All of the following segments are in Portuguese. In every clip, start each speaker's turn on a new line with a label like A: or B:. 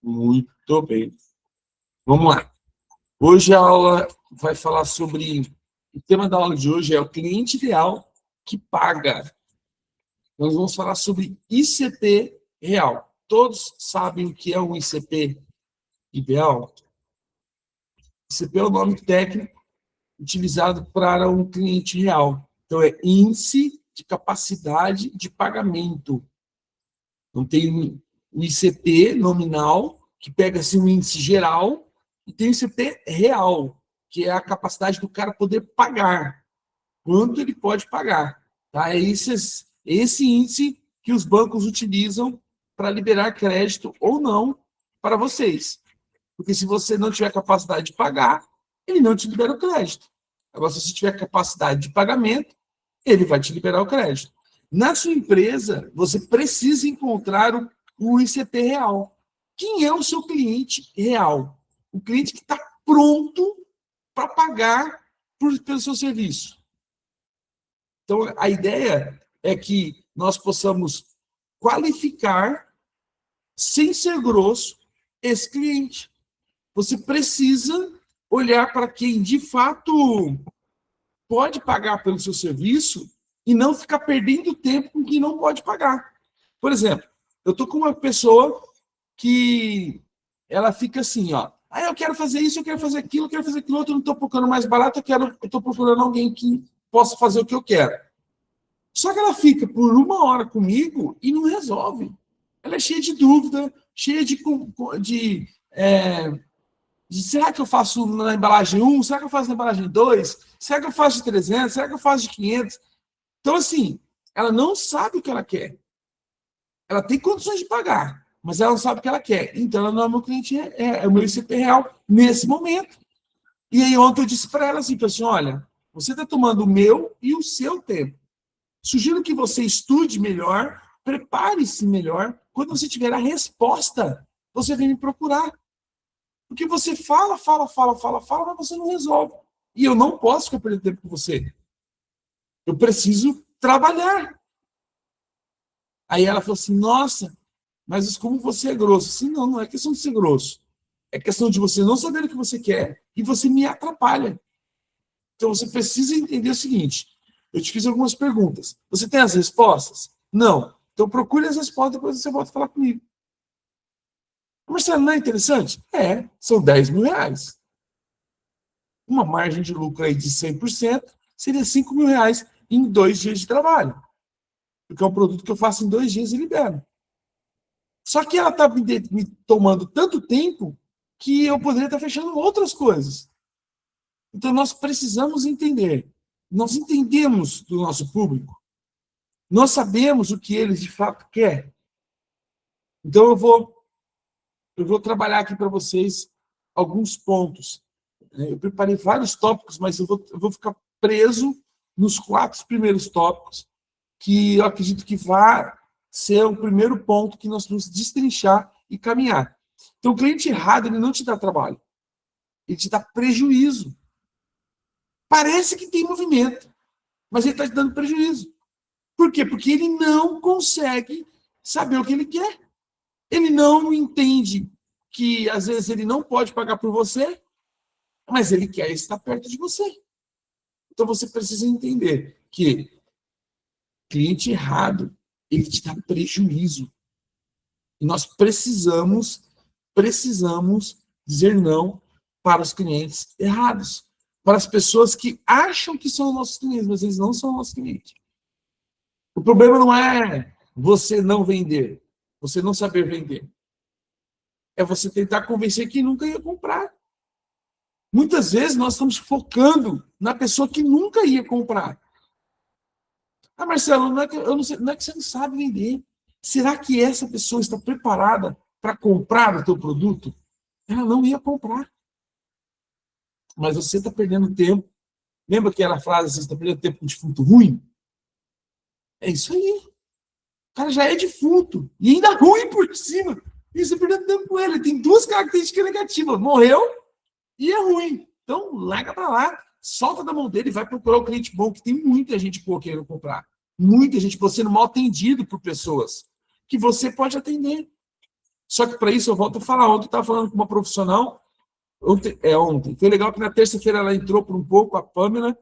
A: Muito bem. Vamos lá. Hoje a aula vai falar sobre... O tema da aula de hoje é o cliente ideal que paga. Nós vamos falar sobre ICP real. Todos sabem o que é um ICP ideal? ICP é o nome técnico utilizado para um cliente real. Então, é índice de capacidade de pagamento. Então, tem o ICP nominal, que pega-se um índice geral, e tem o ICP real, que é a capacidade do cara poder pagar. Quanto ele pode pagar. Tá? É esse índice que os bancos utilizam para liberar crédito ou não para vocês. Porque se você não tiver capacidade de pagar, ele não te libera o crédito. Agora, se você tiver capacidade de pagamento, ele vai te liberar o crédito. Na sua empresa, você precisa encontrar o ICP real. Quem é o seu cliente real? O cliente que está pronto para pagar pelo seu serviço. Então, a ideia é que nós possamos qualificar, sem ser grosso, esse cliente. Você precisa olhar para quem, de fato, pode pagar pelo seu serviço e não ficar perdendo tempo com quem não pode pagar. Por exemplo, eu estou com uma pessoa que ela fica assim, ó, eu quero fazer isso, eu quero fazer aquilo, eu quero fazer aquilo outro, eu não estou procurando mais barato, eu estou procurando alguém que possa fazer o que eu quero. Só que ela fica por 1 hora comigo e não resolve. Ela é cheia de dúvida, cheia de será que eu faço na embalagem 1? Será que eu faço na embalagem 2? Será que eu faço de 300? Será que eu faço de 500? Então, assim, ela não sabe o que ela quer. Ela tem condições de pagar, mas ela não sabe o que ela quer. Então, ela não é meu cliente, é o meu ICP real nesse momento. E aí, ontem eu disse para ela assim, olha, você está tomando o meu e o seu tempo. Sugiro que você estude melhor, prepare-se melhor. Quando você tiver a resposta, você vem me procurar. Porque você fala, mas você não resolve. E eu não posso ficar perdendo tempo com você. Eu preciso trabalhar. Aí ela falou assim, nossa, mas como você é grosso? Assim, não é questão de ser grosso. É questão de você não saber o que você quer e você me atrapalha. Então você precisa entender o seguinte, eu te fiz algumas perguntas. Você tem as respostas? Não. Então procure as respostas, depois você volta a falar comigo. Marcelo, não é interessante? São 10 mil reais. Uma margem de lucro aí de 100% seria 5 mil reais em 2 dias de trabalho. Porque é um produto que eu faço em 2 dias e libero. Só que ela está me tomando tanto tempo que eu poderia estar fechando outras coisas. Então, nós precisamos entender. Nós entendemos do nosso público. Nós sabemos o que eles, de fato, querem. Então, eu vou trabalhar aqui para vocês alguns pontos. Eu preparei vários tópicos, mas eu vou ficar preso nos 4 primeiros tópicos, que eu acredito que vai ser o primeiro ponto que nós vamos destrinchar e caminhar. Então, o cliente errado, ele não te dá trabalho. Ele te dá prejuízo. Parece que tem movimento, mas ele está te dando prejuízo. Por quê? Porque ele não consegue saber o que ele quer. Ele não entende que, às vezes, ele não pode pagar por você, mas ele quer estar perto de você. Então, você precisa entender que cliente errado, ele te dá prejuízo. E nós precisamos dizer não para os clientes errados. Para as pessoas que acham que são nossos clientes, mas eles não são nossos clientes. O problema não é você não vender, você não saber vender. É você tentar convencer quem nunca ia comprar. Muitas vezes nós estamos focando na pessoa que nunca ia comprar. Marcelo, não é que você não sabe vender. Será que essa pessoa está preparada para comprar o teu produto? Ela não ia comprar. Mas você está perdendo tempo. Lembra aquela frase, você está perdendo tempo com defunto ruim? É isso aí. O cara já é defunto. E ainda ruim por cima. E você perdendo tempo com ele. Tem 2 características negativas. Morreu e é ruim. Então, larga para lá. Solta da mão dele e vai procurar o cliente bom, que tem muita gente boa querendo comprar. Muita gente, você sendo mal atendido por pessoas que você pode atender. Só que para isso eu volto a falar. Ontem eu estava falando com uma profissional, ontem. Foi legal que na terça-feira ela entrou por um pouco, a Pamela,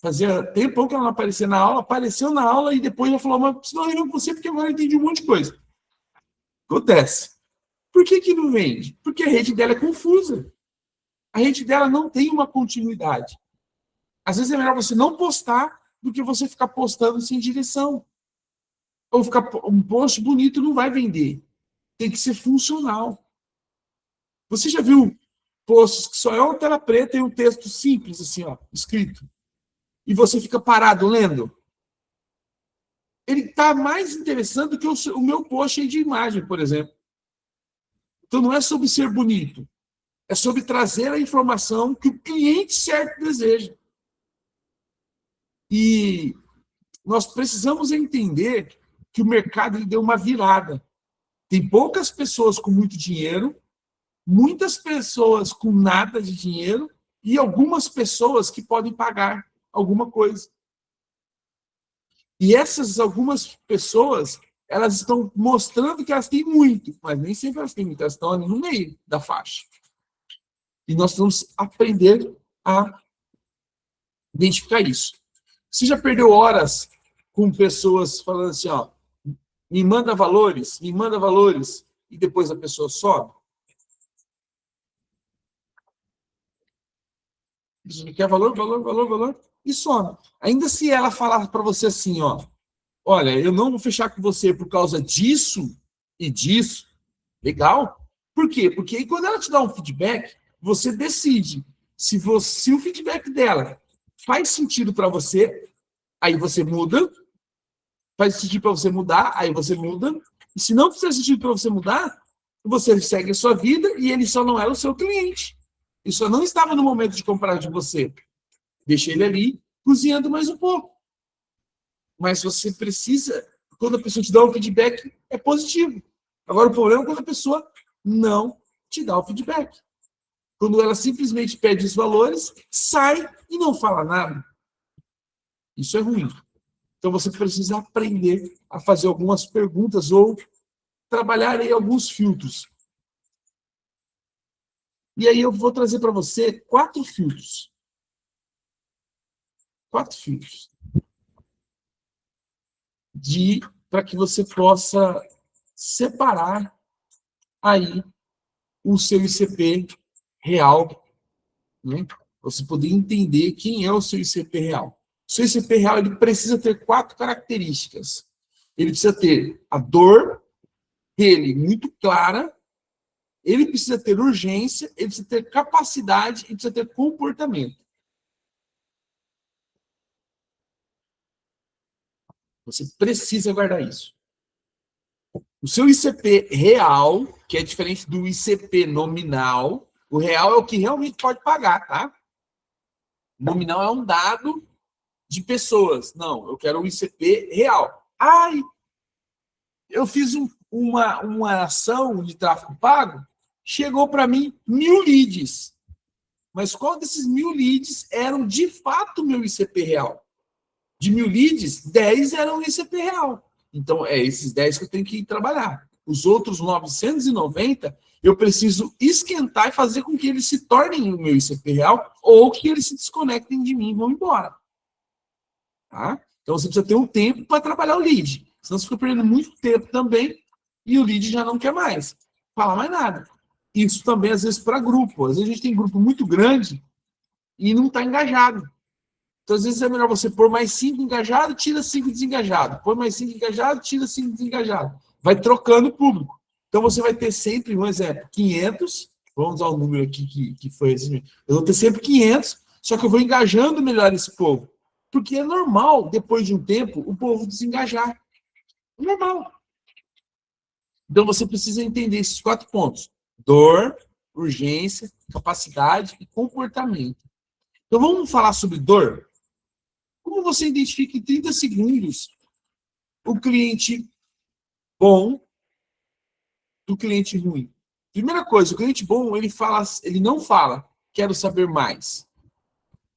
A: fazia tempo que ela não aparecia na aula, apareceu na aula e depois ela falou, mas preciso ir com você porque agora eu entendi um monte de coisa. Acontece. Por que não vende? Porque a rede dela é confusa. A rede dela não tem uma continuidade. Às vezes é melhor você não postar do que você ficar postando sem direção. Ou ficar um post bonito não vai vender. Tem que ser funcional. Você já viu posts que só é uma tela preta e um texto simples, assim, ó, escrito? E você fica parado lendo? Ele está mais interessante do que o meu post aí de imagem, por exemplo. Então não é sobre ser bonito. É sobre trazer a informação que o cliente certo deseja. E nós precisamos entender que o mercado ele deu uma virada. Tem poucas pessoas com muito dinheiro, muitas pessoas com nada de dinheiro e algumas pessoas que podem pagar alguma coisa. E essas algumas pessoas, elas estão mostrando que elas têm muito, mas nem sempre elas têm muito, elas estão ali no meio da faixa. E nós vamos aprender a identificar isso. Você já perdeu horas com pessoas falando assim, ó, me manda valores, e depois a pessoa sobe? Você quer valor, e some. Ainda se ela falar para você assim, ó, olha, eu não vou fechar com você por causa disso e disso, legal. Por quê? Porque aí quando ela te dá um feedback, você decide se o feedback dela faz sentido para você, aí você muda, faz sentido para você mudar, aí você muda, e se não fizer sentido para você mudar, você segue a sua vida e ele só não era o seu cliente. Ele só não estava no momento de comprar de você. Deixa ele ali cozinhando mais um pouco. Mas você precisa, quando a pessoa te dá um feedback, é positivo. Agora, o problema é quando a pessoa não te dá o feedback. Quando ela simplesmente pede os valores, sai e não fala nada. Isso é ruim. Então, você precisa aprender a fazer algumas perguntas ou trabalhar em alguns filtros. E aí eu vou trazer para você 4 filtros. 4 filtros. Para que você possa separar aí o seu ICP real, né? Você poder entender quem é o seu ICP real. O seu ICP real ele precisa ter 4 características. Ele precisa ter a dor dele muito clara, ele precisa ter urgência, ele precisa ter capacidade e precisa ter comportamento. Você precisa guardar isso. O seu ICP real, que é diferente do ICP nominal, o real é o que realmente pode pagar, tá? Nominal é um dado de pessoas. Não, eu quero o ICP real. Ai, eu fiz uma ação de tráfego pago, chegou para mim 1000 leads. Mas qual desses 1000 leads eram de fato meu ICP real? De 1000 leads, 10 eram ICP real. Então, é esses 10 que eu tenho que trabalhar. Os outros 990, eu preciso esquentar e fazer com que eles se tornem o meu ICP real ou que eles se desconectem de mim e vão embora. Tá? Então, você precisa ter um tempo para trabalhar o lead. Senão você fica perdendo muito tempo também e o lead já não quer mais. Fala mais nada. Isso também, às vezes, para grupo. Às vezes a gente tem grupo muito grande e não está engajado. Então, às vezes, é melhor você pôr mais 5 engajados, tira 5 desengajados. Põe mais 5 engajados, tira 5 desengajados. Vai trocando o público. Então, você vai ter sempre, um exemplo, 500. Vamos usar o número aqui que foi esse. Eu vou ter sempre 500, só que eu vou engajando melhor esse povo. Porque é normal, depois de um tempo, o povo desengajar. É normal. Então, você precisa entender esses 4 pontos. Dor, urgência, capacidade e comportamento. Então, vamos falar sobre dor? Como você identifica em 30 segundos o cliente bom do cliente ruim? Primeira coisa, o cliente bom, ele não fala, quero saber mais.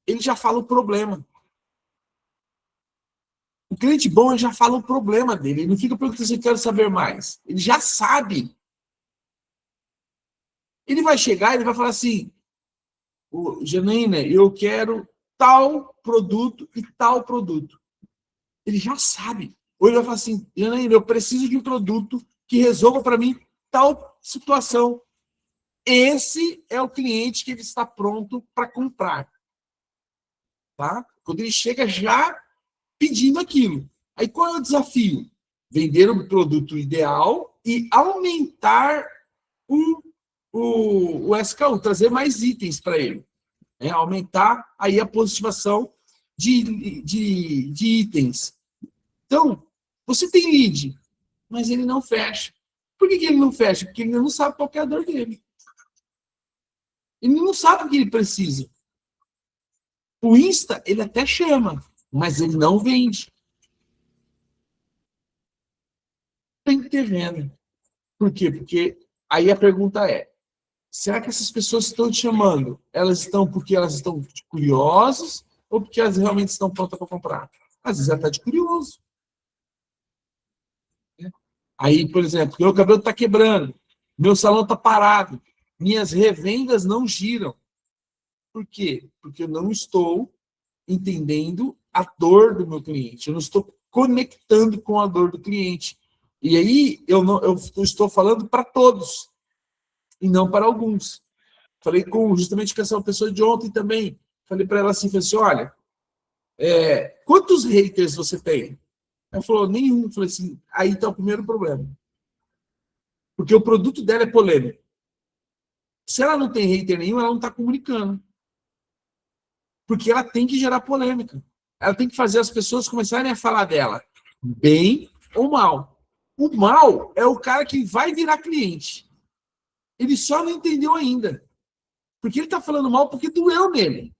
A: Ele já fala o problema. O cliente bom, ele já fala o problema dele. Ele não fica perguntando se quero saber mais. Ele já sabe. Ele vai chegar, ele vai falar assim, Janaína, eu quero tal produto e tal produto. Ele já sabe. Ou ele vai falar assim, Janaína, eu preciso de um produto que resolva para mim tal situação. Esse é o cliente que ele está pronto para comprar. Tá? Quando ele chega já pedindo aquilo. Aí qual é o desafio? Vender o produto ideal e aumentar o SKU, trazer mais itens para ele. Aumentar aí a positivação de itens. Então, você tem lead, mas ele não fecha. Por que ele não fecha? Porque ele não sabe qual é a dor dele. Ele não sabe o que ele precisa. O Insta, ele até chama, mas ele não vende. Tem que ter venda. Por quê? Porque aí a pergunta é, será que essas pessoas que estão te chamando, elas estão porque elas estão curiosas ou porque elas realmente estão prontas para comprar? Às vezes ela está de curioso. Aí, por exemplo, meu cabelo está quebrando, meu salão está parado, minhas revendas não giram. Por quê? Porque eu não estou entendendo a dor do meu cliente, eu não estou conectando com a dor do cliente. E aí eu estou falando para todos e não para alguns. Falei justamente com essa pessoa de ontem também. Falei para ela assim, falei assim, olha, quantos haters você tem? Ela falou, nenhum. Falei assim, aí está o primeiro problema. Porque o produto dela é polêmico. Se ela não tem hater nenhum, ela não está comunicando. Porque ela tem que gerar polêmica. Ela tem que fazer as pessoas começarem a falar dela, bem ou mal. O mal é o cara que vai virar cliente. Ele só não entendeu ainda. Porque ele está falando mal porque doeu nele.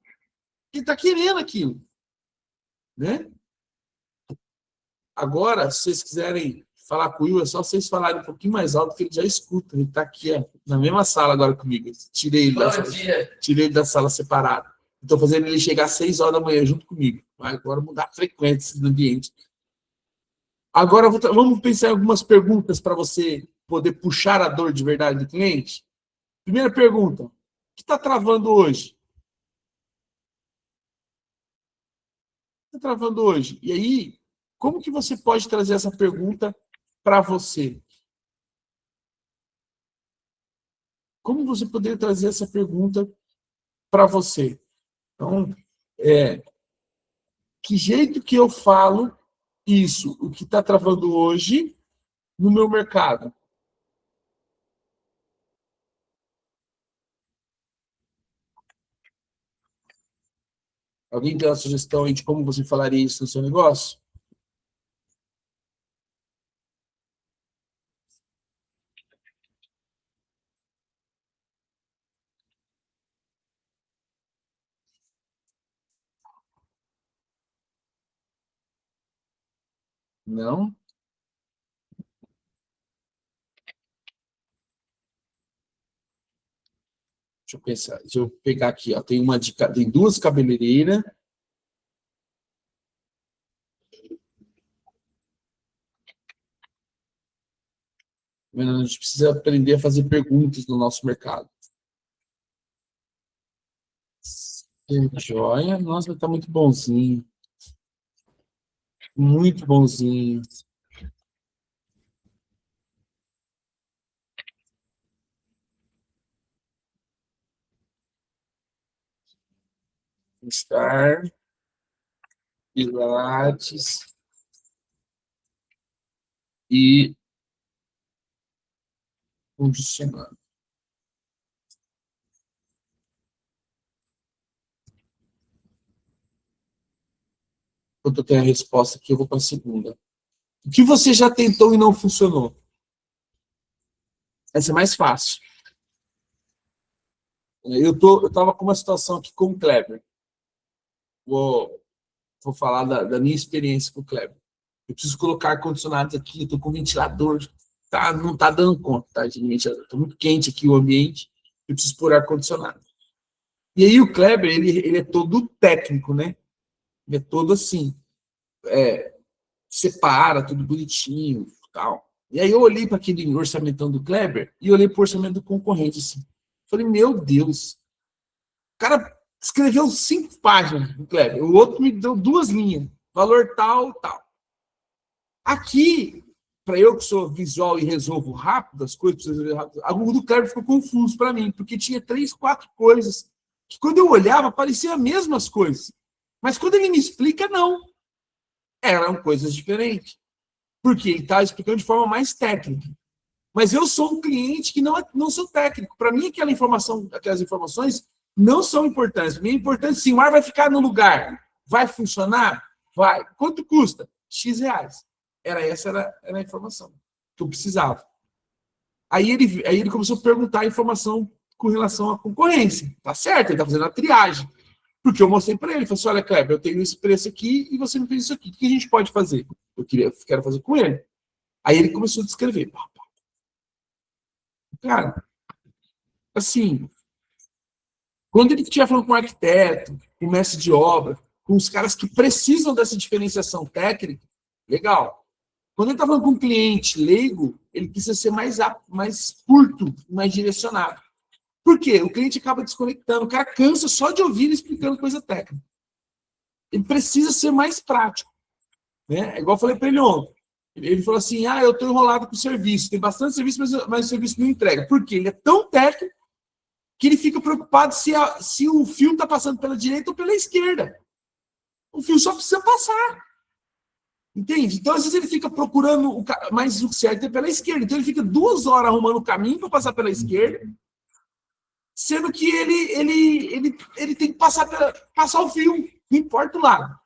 A: Ele está querendo aquilo. Né? Agora, se vocês quiserem falar com o Will, é só vocês falarem um pouquinho mais alto, que ele já escuta. Ele está aqui, na mesma sala agora comigo. Tirei ele da sala separada. Estou fazendo ele chegar às 6 horas da manhã junto comigo. Agora mudar a frequência do ambiente. Agora, vamos pensar em algumas perguntas para você poder puxar a dor de verdade do cliente. Primeira pergunta. O que está travando hoje? O que está travando hoje? E aí, como que você pode trazer essa pergunta para você? Como você poderia trazer essa pergunta para você? Então, que jeito que eu falo isso? O que está travando hoje no meu mercado? Alguém tem uma sugestão aí de como você falaria isso no seu negócio? Não? Deixa eu pensar. Deixa eu pegar aqui. Ó. Tem duas cabeleireiras. A gente precisa aprender a fazer perguntas no nosso mercado. Joia. Nossa, vai estar muito bonzinho. Muito bonzinho. Estar. Pilates. E condicionando. Quando eu tenho a resposta aqui, eu vou para a segunda. O que você já tentou e não funcionou? Essa é mais fácil. Eu estava com uma situação aqui com o Kleber. Vou falar da minha experiência com o Kleber. Eu preciso colocar ar-condicionado aqui, estou com ventilador, não está dando conta, tá, de ventilador. Está muito quente aqui o ambiente, eu preciso pôr ar-condicionado. E aí o Kleber, ele é todo técnico, né? Ele é todo assim, separa tudo bonitinho tal. E aí eu olhei para aquele orçamentão do Kleber e olhei para o orçamento do concorrente, assim. Falei, meu Deus. O cara escreveu 5 páginas, o Kleber. O outro me deu 2 linhas. Valor tal, tal. Aqui, para eu que sou visual e resolvo rápido as coisas, o do Kleber ficou confuso para mim, porque tinha 3, 4 coisas que quando eu olhava pareciam as mesmas coisas. Mas quando ele me explica, não. Eram coisas diferentes. Porque ele está explicando de forma mais técnica. Mas eu sou um cliente que não sou técnico. Para mim, aquelas informações não são importantes. Minha importante, sim, o ar vai ficar no lugar. Vai funcionar? Vai. Quanto custa? X reais. Essa era a informação que eu precisava. Aí ele começou a perguntar a informação com relação à concorrência. Tá certo? Ele está fazendo a triagem. Porque eu mostrei para ele. Falei assim, olha, Kleber, eu tenho esse preço aqui e você me fez isso aqui. O que a gente pode fazer? Eu quero fazer com ele. Aí ele começou a descrever. Cara, assim, quando ele estiver falando com um arquiteto, com um mestre de obra, com os caras que precisam dessa diferenciação técnica, legal. Quando ele está falando com um cliente leigo, ele precisa ser mais curto, mais direcionado. Por quê? O cliente acaba desconectando, o cara cansa só de ouvir ele explicando coisa técnica. Ele precisa ser mais prático. Né? É igual eu falei para ele ontem. Ele falou assim, eu estou enrolado com o serviço, tem bastante serviço, mas o serviço não entrega. Por quê? Ele é tão técnico que ele fica preocupado se o fio está passando pela direita ou pela esquerda. O fio só precisa passar. Entende? Então, às vezes, ele fica procurando mais o certo é pela esquerda. Então, ele fica 2 horas arrumando o caminho para passar pela esquerda, sendo que ele tem que passar o fio, não importa o lado.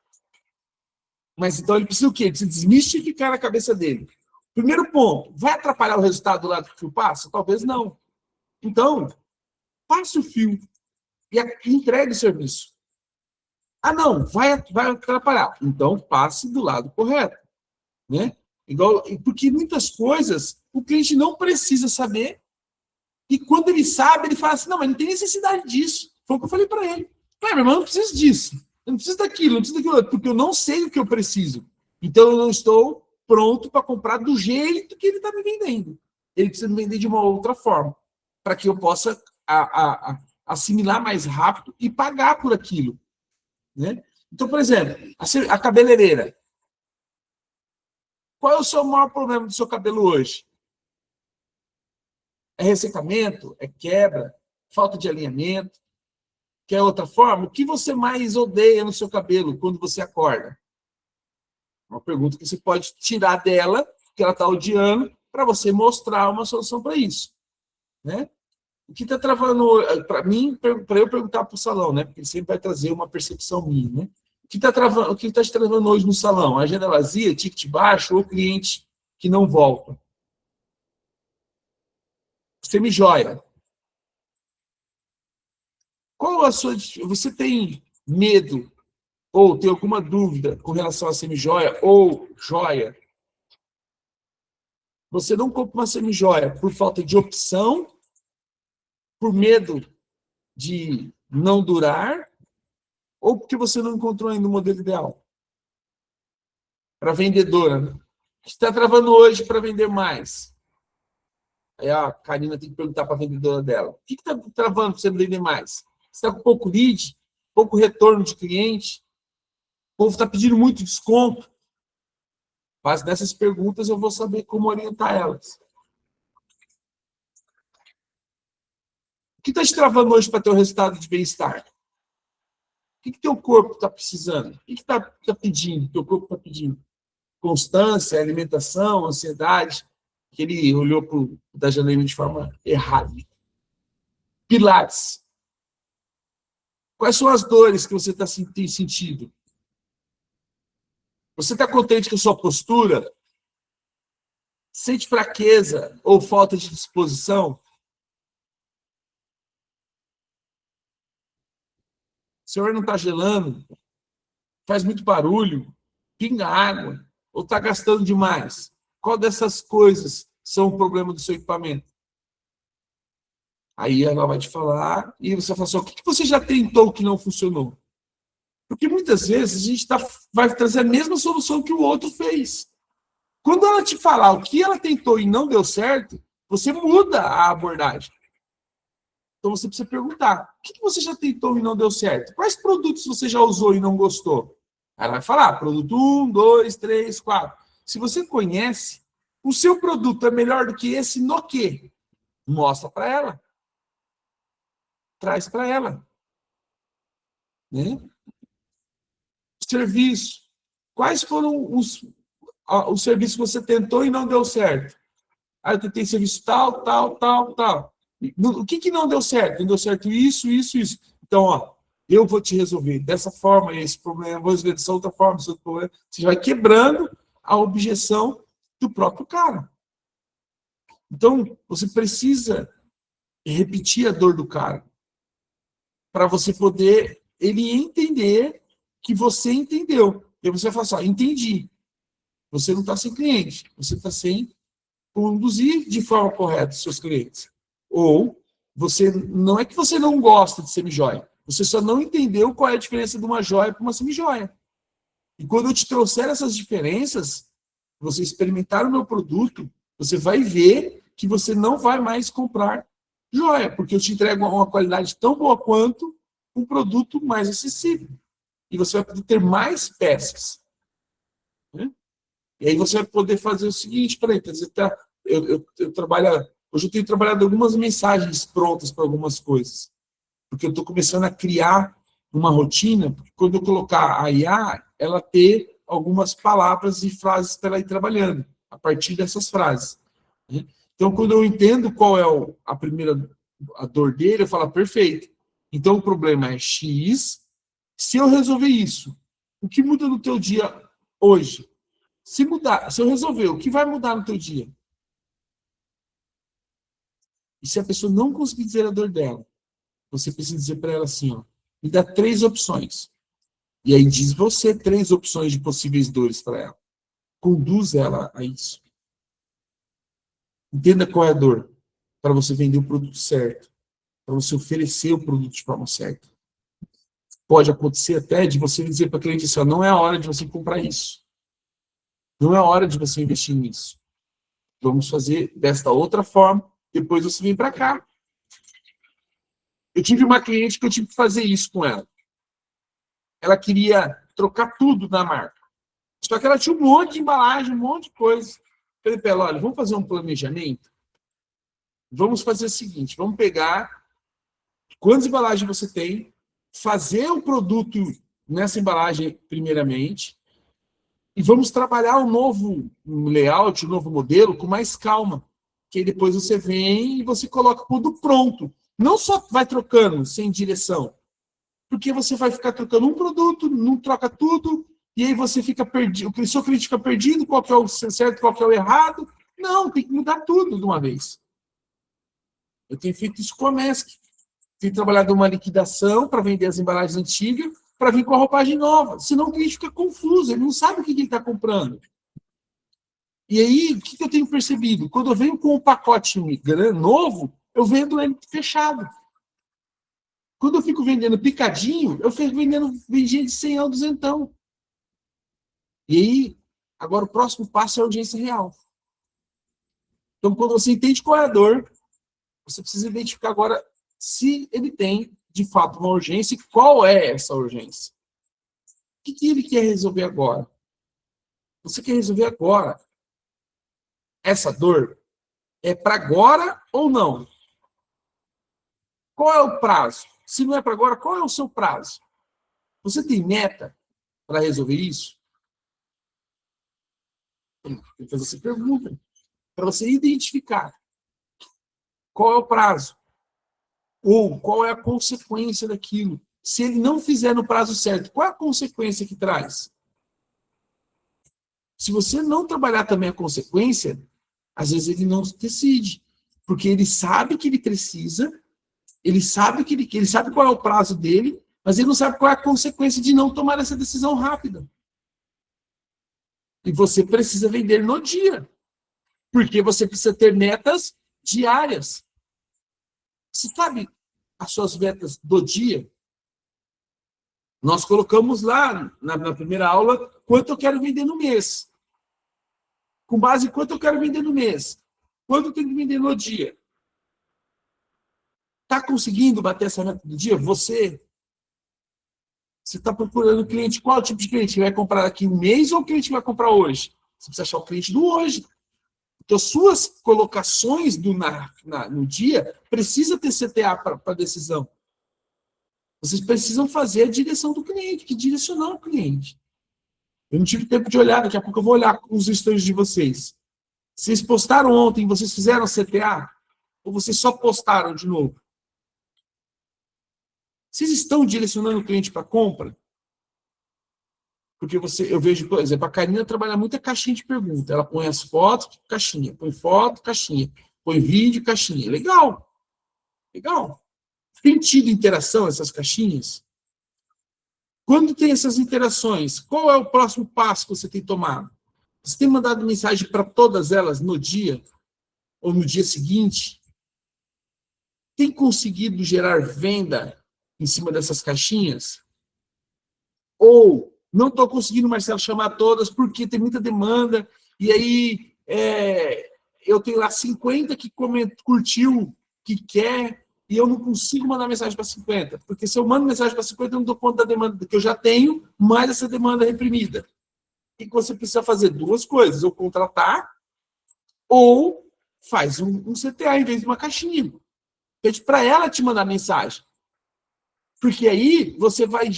A: Mas então ele precisa o quê? Ele precisa desmistificar na cabeça dele. Primeiro ponto, vai atrapalhar o resultado do lado que o fio passa? Talvez não. Então, passe o fio e entregue o serviço. Não, vai atrapalhar. Então, passe do lado correto. Né? Porque muitas coisas o cliente não precisa saber e quando ele sabe, ele fala assim, não, mas não tem necessidade disso. Foi o que eu falei para ele. Mas eu não preciso disso. Eu não preciso daquilo, não preciso daquilo, porque eu não sei o que eu preciso. Então, eu não estou pronto para comprar do jeito que ele está me vendendo. Ele precisa me vender de uma outra forma, para que eu possa assimilar mais rápido e pagar por aquilo. Né? Então, por exemplo, a cabeleireira. Qual é o seu maior problema do seu cabelo hoje? É ressecamento? É quebra? Falta de alinhamento? Quer outra forma? O que você mais odeia no seu cabelo quando você acorda? Uma pergunta que você pode tirar dela, que ela está odiando, para você mostrar uma solução para isso. Né? O que está travando, para mim, para eu perguntar para o salão, né? Porque ele sempre vai trazer uma percepção minha. Né? O que está te travando hoje no salão? Agenda vazia, ticket baixo ou cliente que não volta? Semijoia. Qual a sua... Você tem medo ou tem alguma dúvida com relação a semijoia ou joia? Você não compra uma semijoia por falta de opção, por medo de não durar, ou porque você não encontrou ainda o modelo ideal? Para vendedora, né? O que está travando hoje para vender mais? Aí a Karina tem que perguntar para a vendedora dela. O que está travando para você vender mais? Você está com pouco lead, pouco retorno de cliente, o povo está pedindo muito desconto. Mas nessas perguntas eu vou saber como orientar elas. O que está te travando hoje para ter um resultado de bem-estar? O que teu corpo está precisando? O que está pedindo? Teu corpo está pedindo? Constância, alimentação, ansiedade. Que ele olhou para o da Janaína de forma errada. Pilates. Quais são as dores que você tem sentido? Você está contente com a sua postura? Sente fraqueza ou falta de disposição? O senhor não está gelando? Faz muito barulho? Pinga água? Ou está gastando demais? Qual dessas coisas são o problema do seu equipamento? Aí ela vai te falar e você fala assim, o que você já tentou que não funcionou? Porque muitas vezes a gente vai trazer a mesma solução que o outro fez. Quando ela te falar o que ela tentou e não deu certo, você muda a abordagem. Então você precisa perguntar, o que você já tentou e não deu certo? Quais produtos você já usou e não gostou? Ela vai falar, produto 1, 2, 3, 4. Se você conhece, o seu produto é melhor do que esse no quê? Mostra para ela. Traz para ela. Né? Serviço. Quais foram os serviços que você tentou e não deu certo? Ah, eu tentei serviço tal, tal, tal, tal. O que não deu certo? Não deu certo isso, isso, isso. Então, ó, eu vou te resolver dessa forma esse problema, vou resolver dessa outra forma, esse outro problema. Você vai quebrando a objeção do próprio cara. Então, você precisa repetir a dor do cara para você poder ele entender que você entendeu. E você vai falar assim, ó, entendi. Você não está sem cliente, você está sem conduzir de forma correta os seus clientes. Ou você não é que você não gosta de semijoia, você só não entendeu qual é a diferença de uma joia para uma semijoia. E quando eu te trouxer essas diferenças, você experimentar o meu produto, você vai ver que você não vai mais comprar joia, porque eu te entrego uma qualidade tão boa quanto um produto mais acessível. E você vai poder ter mais peças. Né? E aí você vai poder fazer o seguinte, peraí, eu trabalho, hoje eu tenho trabalhado algumas mensagens prontas para algumas coisas, porque eu estou começando a criar uma rotina, porque quando eu colocar a IA, ela ter algumas palavras e frases para ela ir trabalhando, a partir dessas frases. Né? Então, quando eu entendo qual é a dor dele, eu falo, perfeito. Então, o problema é X. Se eu resolver isso, o que muda no teu dia hoje? Se eu resolver, o que vai mudar no teu dia? E se a pessoa não conseguir dizer a dor dela, você precisa dizer para ela assim, ó, me dá 3 opções. E aí diz você 3 opções de possíveis dores para ela. Conduz ela a isso. Entenda qual é a dor, para você vender o produto certo, para você oferecer o produto de forma certa. Pode acontecer até de você dizer para a cliente assim, ó, não é a hora de você comprar isso. Não é a hora de você investir nisso. Vamos fazer desta outra forma, depois você vem para cá. Eu tive uma cliente que eu tive que fazer isso com ela. Ela queria trocar tudo na marca. Só que ela tinha um monte de embalagem, um monte de coisa. Falei para ela, olha, vamos fazer um planejamento? Vamos fazer o seguinte, vamos pegar quantas embalagens você tem, fazer o produto nessa embalagem primeiramente, e vamos trabalhar um novo layout, um novo modelo com mais calma. Que aí depois você vem e você coloca tudo pronto. Não só vai trocando sem direção, porque você vai ficar trocando um produto, não troca tudo, e aí você fica perdido, o seu cliente fica perdido, qual que é o certo, qual que é o errado. Não, tem que mudar tudo de uma vez. Eu tenho feito isso com a MESC. Tenho trabalhado uma liquidação para vender as embalagens antigas, para vir com a roupagem nova. Senão o cliente fica confuso, ele não sabe o que ele está comprando. E aí, o que eu tenho percebido? Quando eu venho com um pacote novo, eu vendo ele fechado. Quando eu fico vendendo picadinho, eu fico vendendo de 100 ao 200. E aí, agora o próximo passo é a audiência real. Então, quando você entende qual é a dor, você precisa identificar agora se ele tem, de fato, uma urgência e qual é essa urgência. O que ele quer resolver agora? Você quer resolver agora? Essa dor é para agora ou não? Qual é o prazo? Se não é para agora, qual é o seu prazo? Você tem meta para resolver isso? Tem que fazer essa pergunta para você identificar qual é o prazo ou qual é a consequência daquilo. Se ele não fizer no prazo certo, qual é a consequência que traz? Se você não trabalhar também a consequência, às vezes ele não decide, porque ele sabe que ele precisa, ele sabe ele sabe qual é o prazo dele, mas ele não sabe qual é a consequência de não tomar essa decisão rápida. E você precisa vender no dia, porque você precisa ter metas diárias. Você sabe as suas metas do dia? Nós colocamos lá na primeira aula quanto eu quero vender no mês. Com base em quanto eu quero vender no mês. Quanto eu tenho que vender no dia. Está conseguindo bater essa meta do dia? Você está procurando cliente, qual tipo de cliente? Que vai comprar daqui um mês ou o cliente que vai comprar hoje? Você precisa achar o cliente do hoje. Então, suas colocações no dia precisa ter CTA para decisão. Vocês precisam fazer a direção do cliente, que direcionar o cliente. Eu não tive tempo de olhar, daqui a pouco eu vou olhar os stories de vocês. Vocês postaram ontem, vocês fizeram CTA? Ou vocês só postaram de novo? Vocês estão direcionando o cliente para compra? Porque eu vejo, por exemplo, a Karina trabalha muita caixinha de pergunta. Ela põe as fotos, caixinha. Põe foto, caixinha. Põe vídeo, caixinha. Legal. Legal. Tem tido interação essas caixinhas? Quando tem essas interações, qual é o próximo passo que você tem tomado? Você tem mandado mensagem para todas elas no dia? Ou no dia seguinte? Tem conseguido gerar venda em cima dessas caixinhas? Ou não estou conseguindo, Marcelo, chamar todas porque tem muita demanda e aí eu tenho lá 50 que curtiu, que quer, e eu não consigo mandar mensagem para 50. Porque se eu mando mensagem para 50, eu não dou conta da demanda que eu já tenho, mais essa demanda reprimida. E você precisa fazer duas coisas, ou contratar, ou faz um CTA em vez de uma caixinha. Pede para ela te mandar mensagem. Porque aí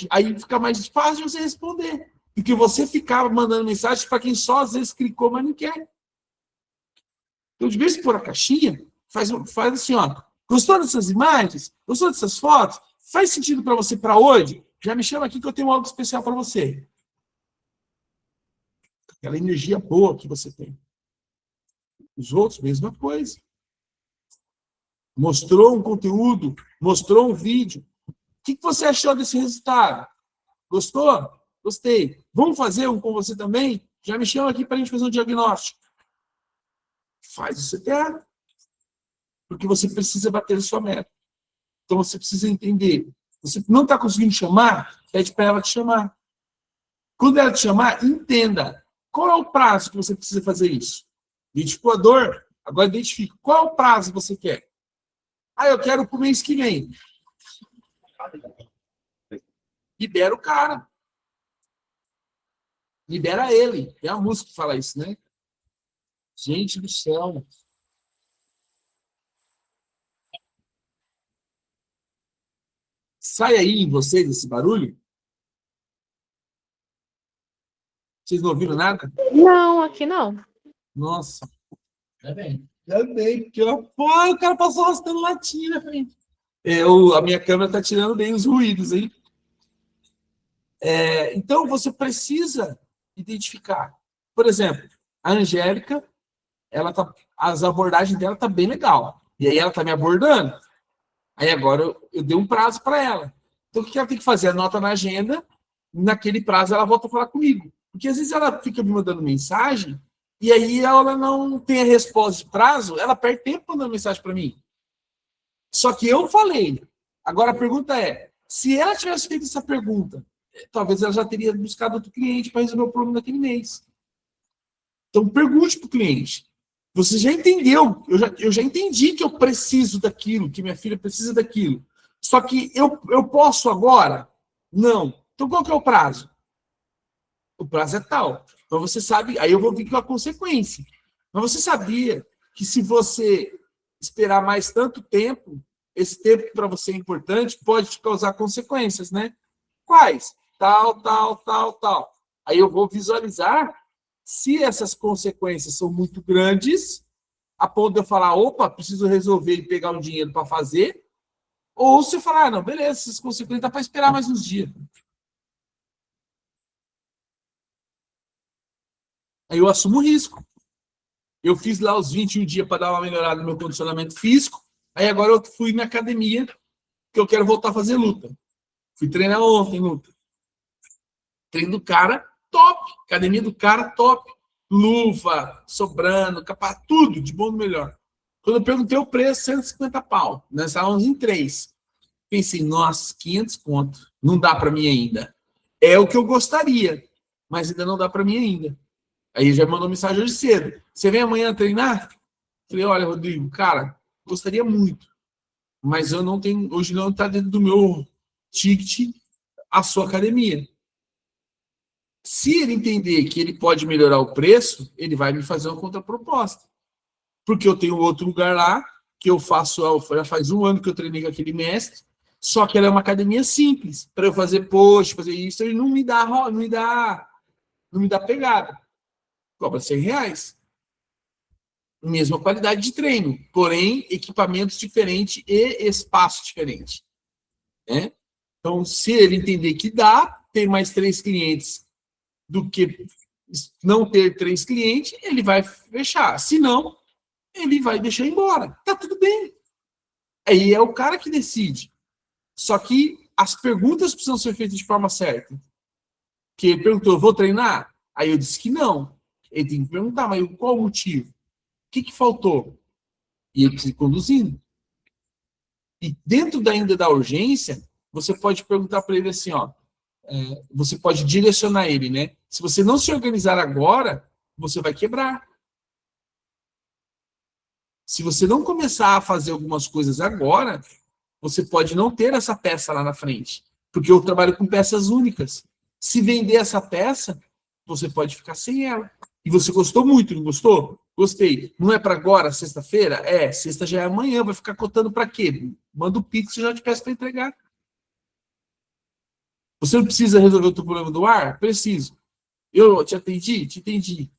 A: aí fica mais fácil de você responder. Porque você ficava mandando mensagem para quem só às vezes clicou, mas não quer. Então, de vez em quando a caixinha, faz assim, ó. Gostou dessas imagens? Gostou dessas fotos? Faz sentido para você para hoje? Já me chama aqui que eu tenho algo especial para você. Aquela energia boa que você tem. Os outros, mesma coisa. Mostrou um conteúdo, mostrou um vídeo. O que você achou desse resultado? Gostou? Gostei. Vamos fazer um com você também? Já me chama aqui para a gente fazer um diagnóstico. Faz o CTA. Porque você precisa bater a sua meta. Então você precisa entender. Você não está conseguindo chamar, pede para ela te chamar. Quando ela te chamar, entenda. Qual é o prazo que você precisa fazer isso? Identificou a dor? Agora identifique. Qual é o prazo que você quer? Eu quero para o mês que vem. Libera o cara. Libera ele. Tem a música que fala isso, né? Gente do céu. Sai aí em vocês esse barulho? Vocês não ouviram nada?
B: Não, aqui não.
A: Nossa. Já bem, porque o cara passou arrastando latinha na frente. A minha câmera está tirando bem os ruídos, hein? Então, você precisa identificar. Por exemplo, a Angélica, as abordagens dela tá bem legal. E aí ela tá me abordando. Aí agora eu dei um prazo para ela. Então, o que ela tem que fazer? Anota na agenda, naquele prazo ela volta a falar comigo. Porque às vezes ela fica me mandando mensagem e aí ela não tem a resposta de prazo, ela perde tempo mandando mensagem para mim. Só que eu falei. Agora a pergunta é, se ela tivesse feito essa pergunta, talvez ela já teria buscado outro cliente para resolver o problema daquele mês. Então pergunte para o cliente. Você já entendeu, eu já entendi que eu preciso daquilo, que minha filha precisa daquilo. Só que eu posso agora? Não. Então qual que é o prazo? O prazo é tal. Então você sabe, aí eu vou vir com a consequência. Mas você sabia que se você esperar mais tanto tempo, esse tempo que para você é importante pode te causar consequências, né? Quais? Tal, tal, tal, tal. Aí eu vou visualizar se essas consequências são muito grandes, a ponto de eu falar, opa, preciso resolver e pegar um dinheiro para fazer, ou se eu falar, não, beleza, essas consequências dá para esperar mais uns dias. Aí eu assumo o risco. Eu fiz lá os 21 dias para dar uma melhorada no meu condicionamento físico, aí agora eu fui na academia, que eu quero voltar a fazer luta. Fui treinar ontem, luta. Treino do cara, top. Academia do cara, top. Luva, sobrando, capa, tudo de bom do melhor. Quando eu perguntei o preço, 150 pau. Nós estávamos em 3. Pensei, nossa, 500 conto. Não dá para mim ainda. É o que eu gostaria, mas ainda não dá para mim ainda. Aí já mandou mensagem hoje cedo. Você vem amanhã treinar? Falei, olha, Rodrigo, cara, gostaria muito, mas eu não tenho, hoje não está dentro do meu ticket a sua academia. Se ele entender que ele pode melhorar o preço, ele vai me fazer uma contraproposta. Porque eu tenho outro lugar lá, que eu faço, já faz 1 ano que eu treinei com aquele mestre, só que ela é uma academia simples. Para eu fazer post, fazer isso, ele não me dá pegada. Cobra R$100. Mesma qualidade de treino, porém, equipamentos diferentes e espaço diferente. Né? Então, se ele entender que dá, ter mais 3 clientes do que não ter 3 clientes, ele vai fechar. Se não, ele vai deixar embora. Tá tudo bem. Aí é o cara que decide. Só que as perguntas precisam ser feitas de forma certa. Que ele perguntou, vou treinar? Aí eu disse que não. Ele tem que perguntar, mas qual o motivo? O que faltou? E ele precisa ir conduzindo. E dentro ainda da urgência, você pode perguntar para ele assim, ó, você pode direcionar ele, né? Se você não se organizar agora, você vai quebrar. Se você não começar a fazer algumas coisas agora, você pode não ter essa peça lá na frente. Porque eu trabalho com peças únicas. Se vender essa peça, você pode ficar sem ela. E você gostou muito, não gostou? Gostei. Não é para agora, sexta-feira? É, sexta já é amanhã. Vai ficar cotando para quê? Manda o Pix e já te peço para entregar. Você não precisa resolver o teu problema do ar? Preciso. Eu te atendi? Te entendi.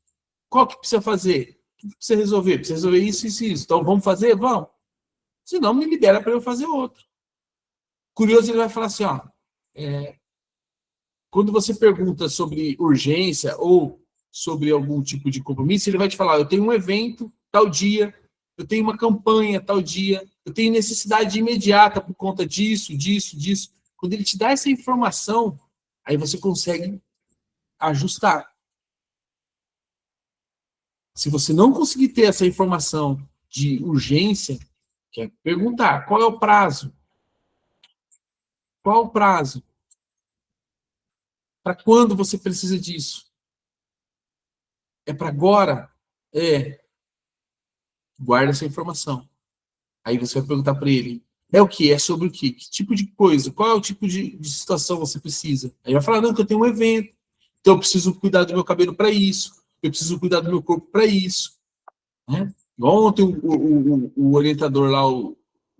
A: Qual que precisa fazer? O que precisa resolver? Precisa resolver isso, isso e isso. Então vamos fazer? Vamos. Se não, me libera para eu fazer outro. Curioso, ele vai falar assim, ó, quando você pergunta sobre urgência ou sobre algum tipo de compromisso, ele vai te falar, eu tenho um evento tal dia, eu tenho uma campanha tal dia, eu tenho necessidade imediata por conta disso, disso, disso. Quando ele te dá essa informação, aí você consegue ajustar. Se você não conseguir ter essa informação de urgência, que é perguntar, qual é o prazo? Qual é o prazo? Para quando você precisa disso? É para agora? É. Guarda essa informação. Aí você vai perguntar para ele, é o que? É sobre o quê? Que tipo de coisa? Qual é o tipo de situação você precisa? Aí ele vai falar, não, que eu tenho um evento, então eu preciso cuidar do meu cabelo para isso, eu preciso cuidar do meu corpo para isso. Né? Ontem o orientador lá, o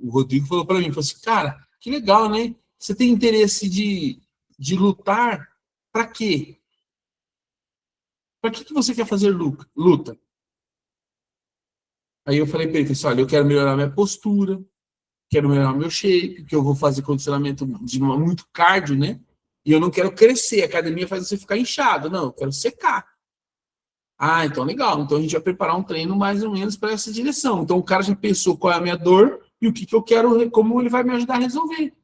A: Rodrigo, falou para mim, falou assim, cara, que legal, né? Você tem interesse de lutar para quê? Para que você quer fazer luta? Aí eu falei para ele, olha, eu quero melhorar minha postura, quero melhorar meu shape, que eu vou fazer condicionamento de muito cardio, né? E eu não quero crescer, a academia faz você ficar inchado, não, eu quero secar. Ah, então legal, então a gente vai preparar um treino mais ou menos para essa direção. Então o cara já pensou qual é a minha dor e o que eu quero, como ele vai me ajudar a resolver.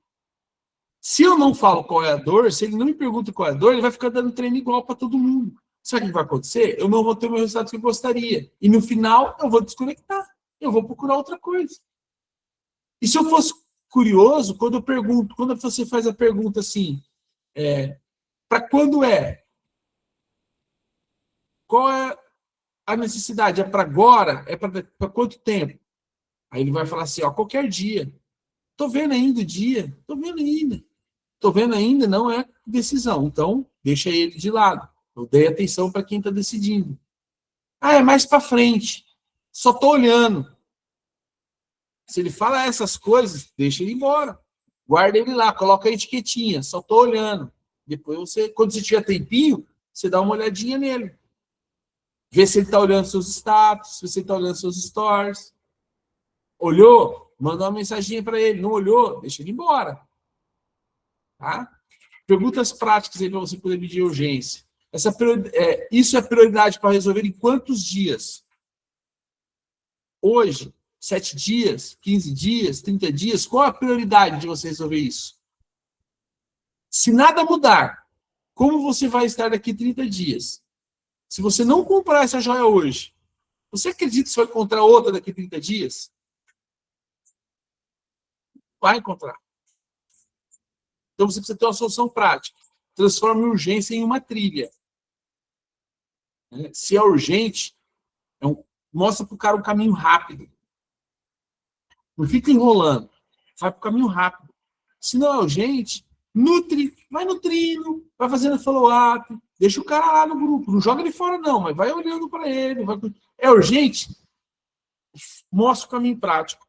A: Se eu não falo qual é a dor, se ele não me pergunta qual é a dor, ele vai ficar dando treino igual para todo mundo. Sabe o que vai acontecer? Eu não vou ter o meu resultado que eu gostaria. E no final, eu vou desconectar. Eu vou procurar outra coisa. E se eu fosse curioso, quando eu pergunto, quando você faz a pergunta assim, para quando é? Qual é a necessidade? É para agora? É para quanto tempo? Aí ele vai falar assim, ó, qualquer dia. Tô vendo ainda o dia. Tô vendo ainda. Tô vendo ainda, não é decisão. Então, deixa ele de lado. Eu dei atenção para quem está decidindo. Ah, é mais para frente. Só tô olhando. Se ele fala essas coisas, deixa ele embora. Guarda ele lá, coloca a etiquetinha. Só tô olhando. Depois você, quando você tiver tempinho, você dá uma olhadinha nele. Vê se ele está olhando seus status, se ele está olhando seus stories. Olhou? Manda uma mensagem para ele. Não olhou? Deixa ele embora. Tá? Perguntas práticas aí para você poder medir urgência. Isso é prioridade para resolver em quantos dias? Hoje, 7 dias, 15 dias, 30 dias? Qual a prioridade de você resolver isso? Se nada mudar, como você vai estar daqui 30 dias? Se você não comprar essa joia hoje, você acredita que você vai encontrar outra daqui 30 dias? Vai encontrar. Então você precisa ter uma solução prática. Transforme urgência em uma trilha. Se é urgente, mostra para o cara um caminho rápido. Não fica enrolando. vai para o caminho rápido. Se não é urgente, nutre, vai nutrindo, vai fazendo follow-up, deixa o cara lá no grupo, não joga ele fora não, mas vai olhando para ele. É urgente? Mostra o caminho prático.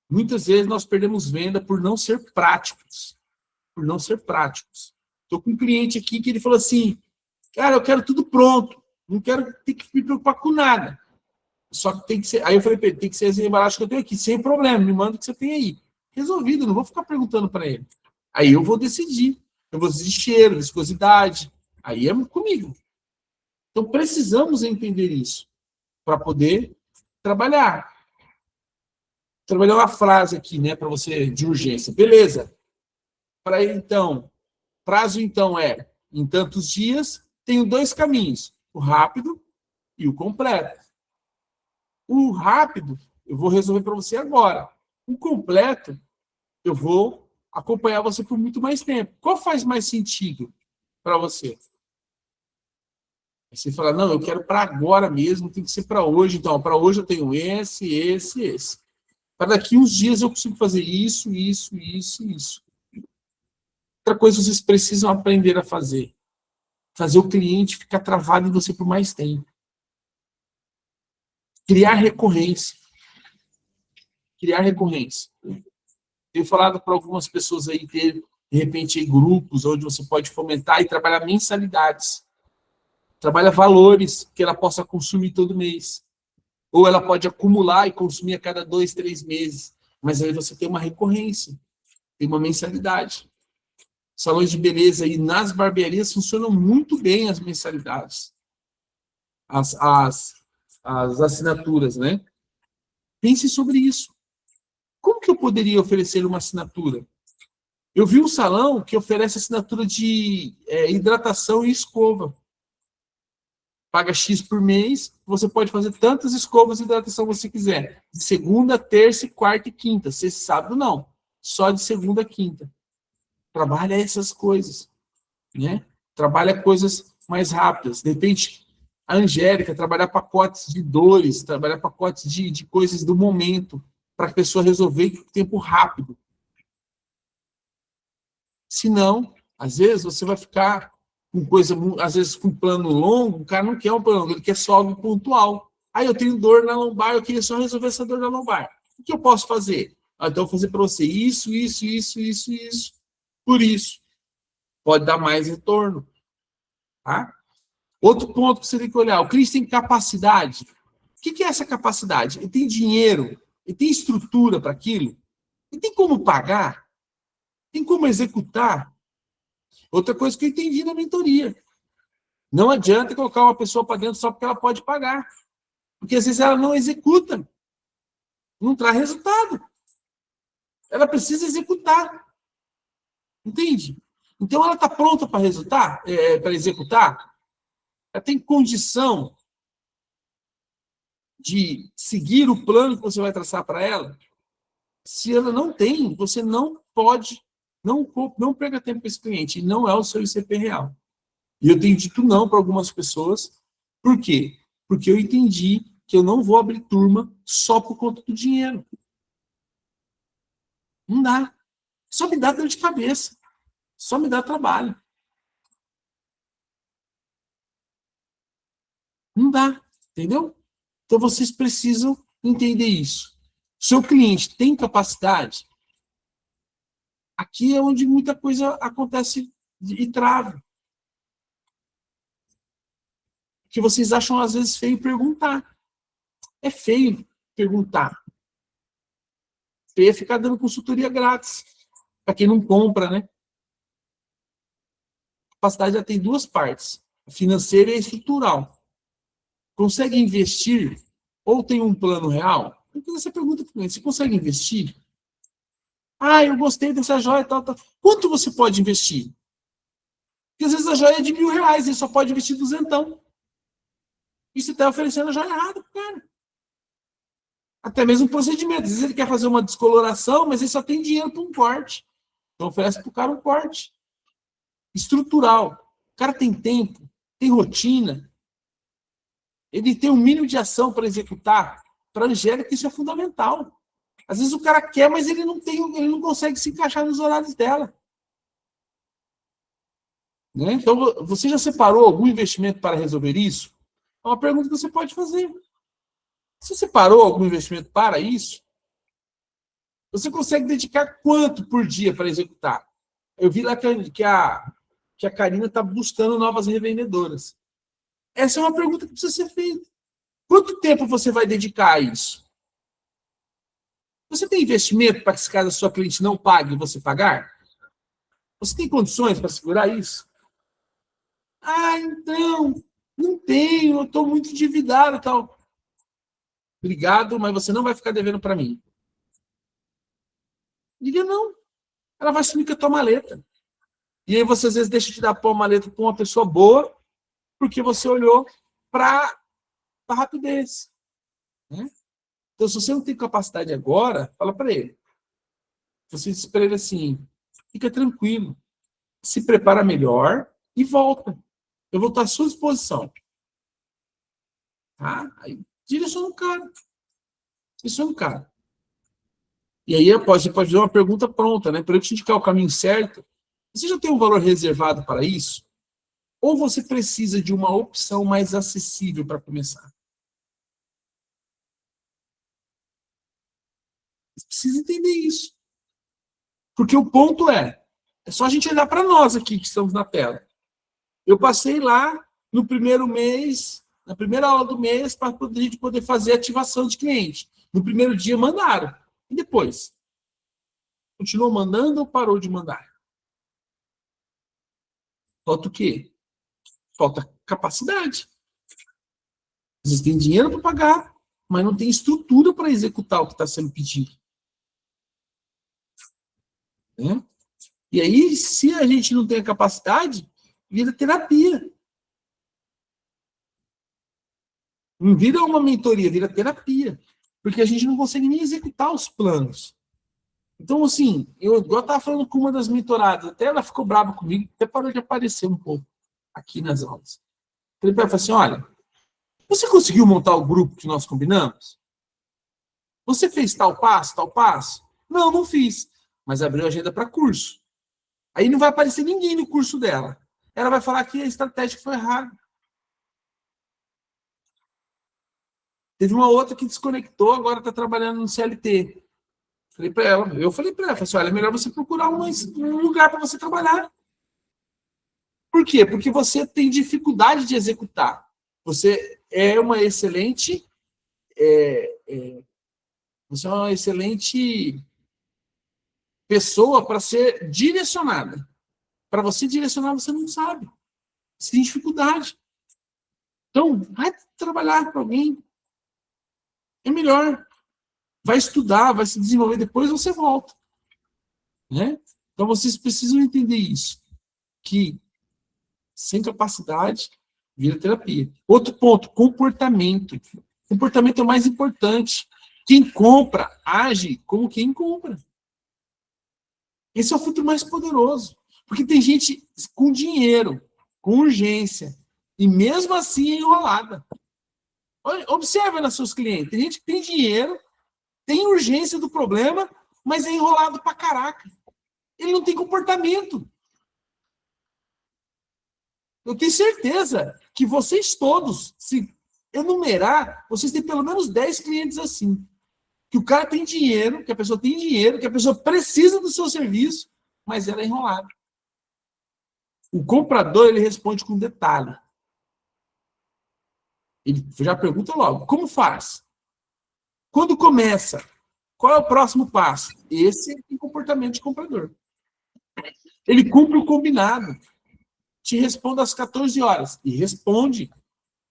A: Muitas vezes nós perdemos venda por não ser práticos. Por não ser práticos. Estou com um cliente aqui que ele falou assim, cara, eu quero tudo pronto, não quero ter que me preocupar com nada. Só que tem que ser. Aí eu falei para ele, tem que ser as embalagens que eu tenho aqui, sem problema, me manda o que você tem aí. Resolvido, não vou ficar perguntando para ele. Aí eu vou decidir. Eu vou decidir cheiro, viscosidade. Aí é comigo. Então precisamos entender isso para poder trabalhar. Trabalhar uma frase aqui, né, para você de urgência. Beleza. Para ele, então, prazo então é em tantos dias, tenho 2 caminhos, o rápido e o completo. O rápido eu vou resolver para você agora. O completo eu vou acompanhar você por muito mais tempo. Qual faz mais sentido para você? Você fala, não, eu quero para agora mesmo, tem que ser para hoje. Então, para hoje eu tenho esse. Para daqui uns dias eu consigo fazer isso. Outra coisa vocês precisam aprender a fazer. Fazer o cliente ficar travado em você por mais tempo. Criar recorrência. Tenho falado para algumas pessoas aí ter, de repente, grupos onde você pode fomentar e trabalhar mensalidades. Trabalha valores que ela possa consumir todo mês. Ou ela pode acumular e consumir a cada 2, 3 meses. Mas aí você tem uma recorrência, tem uma mensalidade. Salões de beleza e nas barbearias funcionam muito bem as mensalidades. As assinaturas, né? Pense sobre isso. Como que eu poderia oferecer uma assinatura? Eu vi um salão que oferece assinatura de hidratação e escova. Paga X por mês, você pode fazer tantas escovas de hidratação você quiser. De segunda, terça, quarta e quinta. Sexta e sábado, não. Só de segunda a quinta. Trabalha essas coisas. Né? Trabalha coisas mais rápidas. De repente, a Angélica trabalhar pacotes de dores, trabalhar pacotes de coisas do momento, para a pessoa resolver em tempo rápido. Senão, às vezes, você vai ficar com coisa, às vezes com plano longo, o cara não quer um plano longo, ele quer só algo pontual. Aí eu tenho dor na lombar, eu queria só resolver essa dor na lombar. O que eu posso fazer? Então, eu vou fazer para você isso. Por isso. Pode dar mais retorno. Tá? Outro ponto que você tem que olhar, o cliente tem capacidade. O que é essa capacidade? Ele tem dinheiro, ele tem estrutura para aquilo, ele tem como pagar, tem como executar. Outra coisa que eu entendi na mentoria. Não adianta colocar uma pessoa para dentro só porque ela pode pagar. Porque às vezes ela não executa. Não traz resultado. Ela precisa executar. Entende? Então ela está pronta para executar? Ela tem condição de seguir o plano que você vai traçar para ela? Se ela não tem, você não pode, não perca tempo com esse cliente. Não é o seu ICP real. E eu tenho dito não para algumas pessoas. Por quê? Porque eu entendi que eu não vou abrir turma só por conta do dinheiro. Não dá. Só me dá dor de cabeça. Só me dá trabalho. Não dá. Entendeu? Então vocês precisam entender isso. Seu cliente tem capacidade? Aqui é onde muita coisa acontece e trava. Que vocês acham às vezes feio perguntar. É feio perguntar. Feio é ficar dando consultoria grátis. Para quem não compra, né? A capacidade já tem 2 partes. A financeira e a estrutural. Consegue investir ou tem um plano real? Então você pergunta para o cliente, você consegue investir? Ah, eu gostei dessa joia, tal. Quanto você pode investir? Porque às vezes a joia é de R$1.000, ele só pode investir 200. E você está oferecendo a joia errada para o cara. Até mesmo um procedimento. Às vezes ele quer fazer uma descoloração, mas ele só tem dinheiro para um corte. Então oferece para o cara um corte. Estrutural. O cara tem tempo, tem rotina. Ele tem um mínimo de ação para executar. Para a Angélica, isso é fundamental. Às vezes o cara quer, mas ele não consegue se encaixar nos horários dela. Né? Então, você já separou algum investimento para resolver isso? É uma pergunta que você pode fazer. Você separou algum investimento para isso? Você consegue dedicar quanto por dia para executar? Eu vi lá que a Karina está buscando novas revendedoras. Essa é uma pergunta que precisa ser feita. Quanto tempo você vai dedicar a isso? Você tem investimento para que, se caso a sua cliente não pague, você pagar? Você tem condições para segurar isso? Ah, então, não tenho, eu estou muito endividado e tal. Obrigado, mas você não vai ficar devendo para mim. Diga não. Ela vai sumir com a tua maleta. E aí você às vezes deixa de dar a maleta para uma pessoa boa, porque você olhou para a rapidez. Né? Então, se você não tem capacidade agora, fala para ele. Você diz para ele assim, fica tranquilo, se prepara melhor e volta. Eu vou estar à sua disposição. Tá? Aí, direciona o cara. Direciona o cara. E aí você pode fazer uma pergunta pronta, né? Para eu te indicar o caminho certo. Você já tem um valor reservado para isso? Ou você precisa de uma opção mais acessível para começar? Você precisa entender isso. Porque o ponto é só a gente olhar para nós aqui que estamos na tela. Eu passei lá no primeiro mês, na primeira aula do mês, para poder fazer ativação de cliente. No primeiro dia mandaram. E depois? Continuou mandando ou parou de mandar? Falta o quê? Falta capacidade. Vocês têm dinheiro para pagar, mas não tem estrutura para executar o que está sendo pedido. Né? E aí, se a gente não tem a capacidade, vira terapia. Não vira uma mentoria, vira terapia. Porque a gente não consegue nem executar os planos. Então, assim, eu estava falando com uma das mentoradas, até ela ficou brava comigo, até parou de aparecer um pouco aqui nas aulas. Falei para ela assim, olha, você conseguiu montar o grupo que nós combinamos? Você fez tal passo, tal passo? Não, não fiz. Mas abriu a agenda para curso. Aí não vai aparecer ninguém no curso dela. Ela vai falar que a estratégia foi errada. Teve uma outra que desconectou, agora está trabalhando no CLT. Eu falei para ela, falei assim, olha, é melhor você procurar um lugar para você trabalhar. Por quê? Porque você tem dificuldade de executar. Você é uma excelente você é uma excelente pessoa para ser direcionada. Para você direcionar, você não sabe. Você tem dificuldade. Então, vai trabalhar para alguém. É melhor. Vai estudar, vai se desenvolver, depois você volta. Né? Então, vocês precisam entender isso. Que sem capacidade, vira terapia. Outro ponto, comportamento. Comportamento é o mais importante. Quem compra, age como quem compra. Esse é o filtro mais poderoso. Porque tem gente com dinheiro, com urgência, e mesmo assim é enrolada. Observa nos seus clientes. Tem gente que tem dinheiro, tem urgência do problema, mas é enrolado pra caraca. Ele não tem comportamento. Eu tenho certeza que vocês todos, se enumerar, vocês têm pelo menos 10 clientes assim. Que o cara tem dinheiro, que a pessoa tem dinheiro, que a pessoa precisa do seu serviço, mas ela é enrolada. O comprador, ele responde com detalhe. Ele já pergunta logo, como faz? Quando começa? Qual é o próximo passo? Esse é o comportamento de comprador. Ele cumpre o combinado. Te responde às 14 horas. E responde.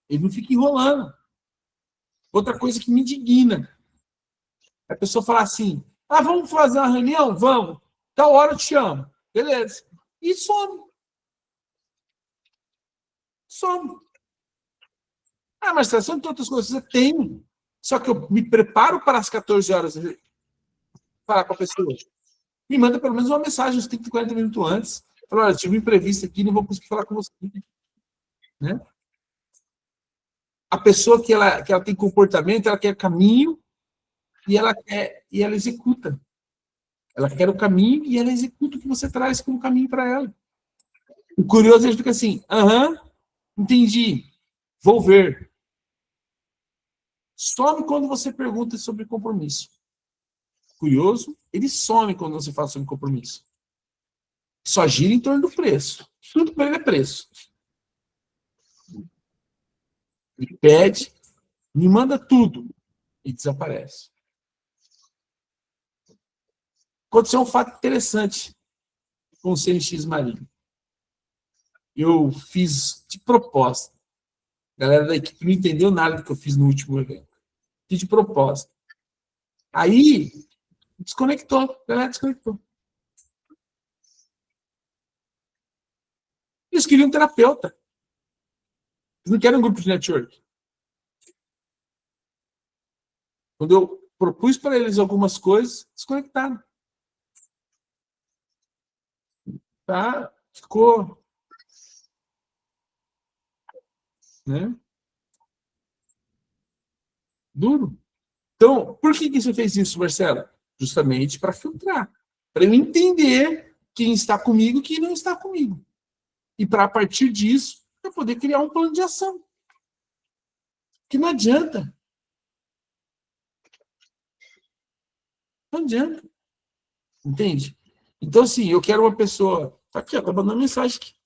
A: Ele não fica enrolando. Outra coisa que me indigna. A pessoa fala assim, vamos fazer uma reunião? Vamos. Tal hora eu te chamo. Beleza. E some. Some. Mas você tem outras coisas. Você tem. Só que eu me preparo para as 14 horas falar com a pessoa. Me manda pelo menos uma mensagem uns 30, 40 minutos antes. Fala, olha, tive um imprevisto aqui, não vou conseguir falar com você. Né? A pessoa que ela tem comportamento, ela quer caminho, e ela executa. Ela quer o caminho e ela executa o que você traz como caminho para ela. O curioso, ele fica assim, entendi, vou ver. Some quando você pergunta sobre compromisso. Curioso, ele some quando você fala sobre compromisso. Só gira em torno do preço. Tudo para ele é preço. Ele pede, me manda tudo e desaparece. Aconteceu um fato interessante com o CNX Marinho. Eu fiz de propósito. A galera da equipe não entendeu nada do que eu fiz no último evento. Fiz de propósito. Aí, desconectou. A galera desconectou. Eles queriam um terapeuta. Eles não querem um grupo de network. Quando eu propus para eles algumas coisas, desconectaram. Tá? Ficou, né? Duro. Então, por que você fez isso, Marcelo? Justamente para filtrar. Para eu entender quem está comigo e quem não está comigo. E para, a partir disso, eu poder criar um plano de ação. Que não adianta. Não adianta. Entende? Então, assim, eu quero uma pessoa. Tá aqui, ó, tá mandando mensagem aqui.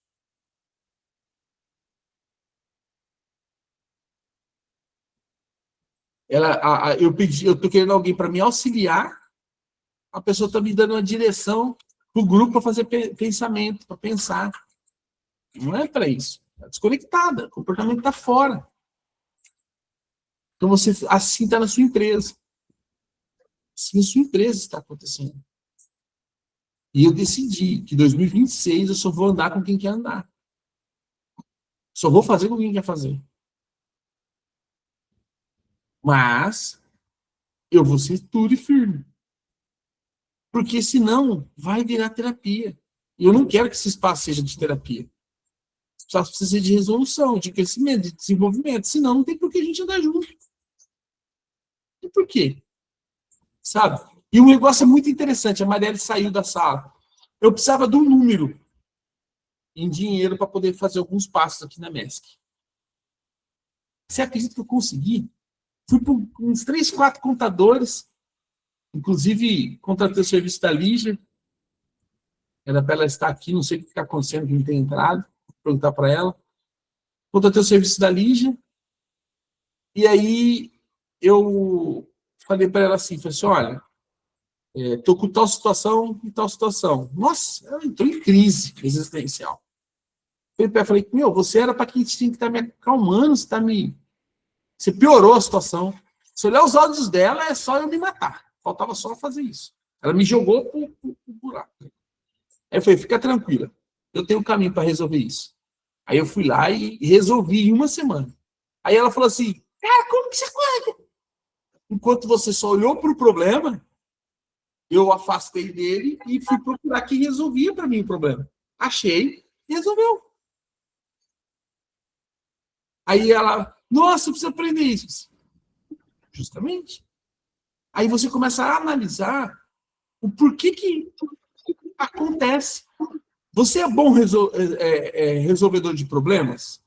A: Eu tô querendo alguém para me auxiliar. A pessoa está me dando uma direção para o grupo para fazer pensamento, para pensar. Não é para isso. Está desconectada. O comportamento está fora. Então, você assim está na sua empresa. Assim a sua empresa está acontecendo. E eu decidi que em 2026 eu só vou andar com quem quer andar. Só vou fazer com quem quer fazer. Mas eu vou ser duro e firme. Porque senão vai virar terapia. E eu não quero que esse espaço seja de terapia. Esse espaço precisa ser de resolução, de crescimento, de desenvolvimento. Senão não tem por que a gente andar junto. E por quê? Sabe? E um negócio é muito interessante. A Marielle saiu da sala. Eu precisava de um número em dinheiro para poder fazer alguns passos aqui na MESC. Você acredita que eu consegui? Fui para uns 3, 4 contadores, inclusive contratei o serviço da Lígia. Era para ela estar aqui, não sei o que está acontecendo, que não tem entrado. Vou perguntar para ela. Contratei o serviço da Lígia. E aí eu falei para ela assim, falei assim, olha, estou com tal situação e tal situação. Nossa, ela entrou em crise existencial. Falei, meu, você era para quem tinha que estar me acalmando, você piorou a situação. Se olhar os olhos dela, é só eu me matar. Faltava só fazer isso. Ela me jogou pro buraco. Aí eu falei, fica tranquila, eu tenho um caminho para resolver isso. Aí eu fui lá e resolvi em uma semana. Aí ela falou assim, cara, como que você conhece? Enquanto você só olhou para o problema, eu afastei dele e fui procurar quem resolvia para mim o problema. Achei e resolveu. Aí ela, nossa, precisa aprender isso. Justamente. Aí você começa a analisar o porquê que acontece. Você é bom resolvedor de problemas?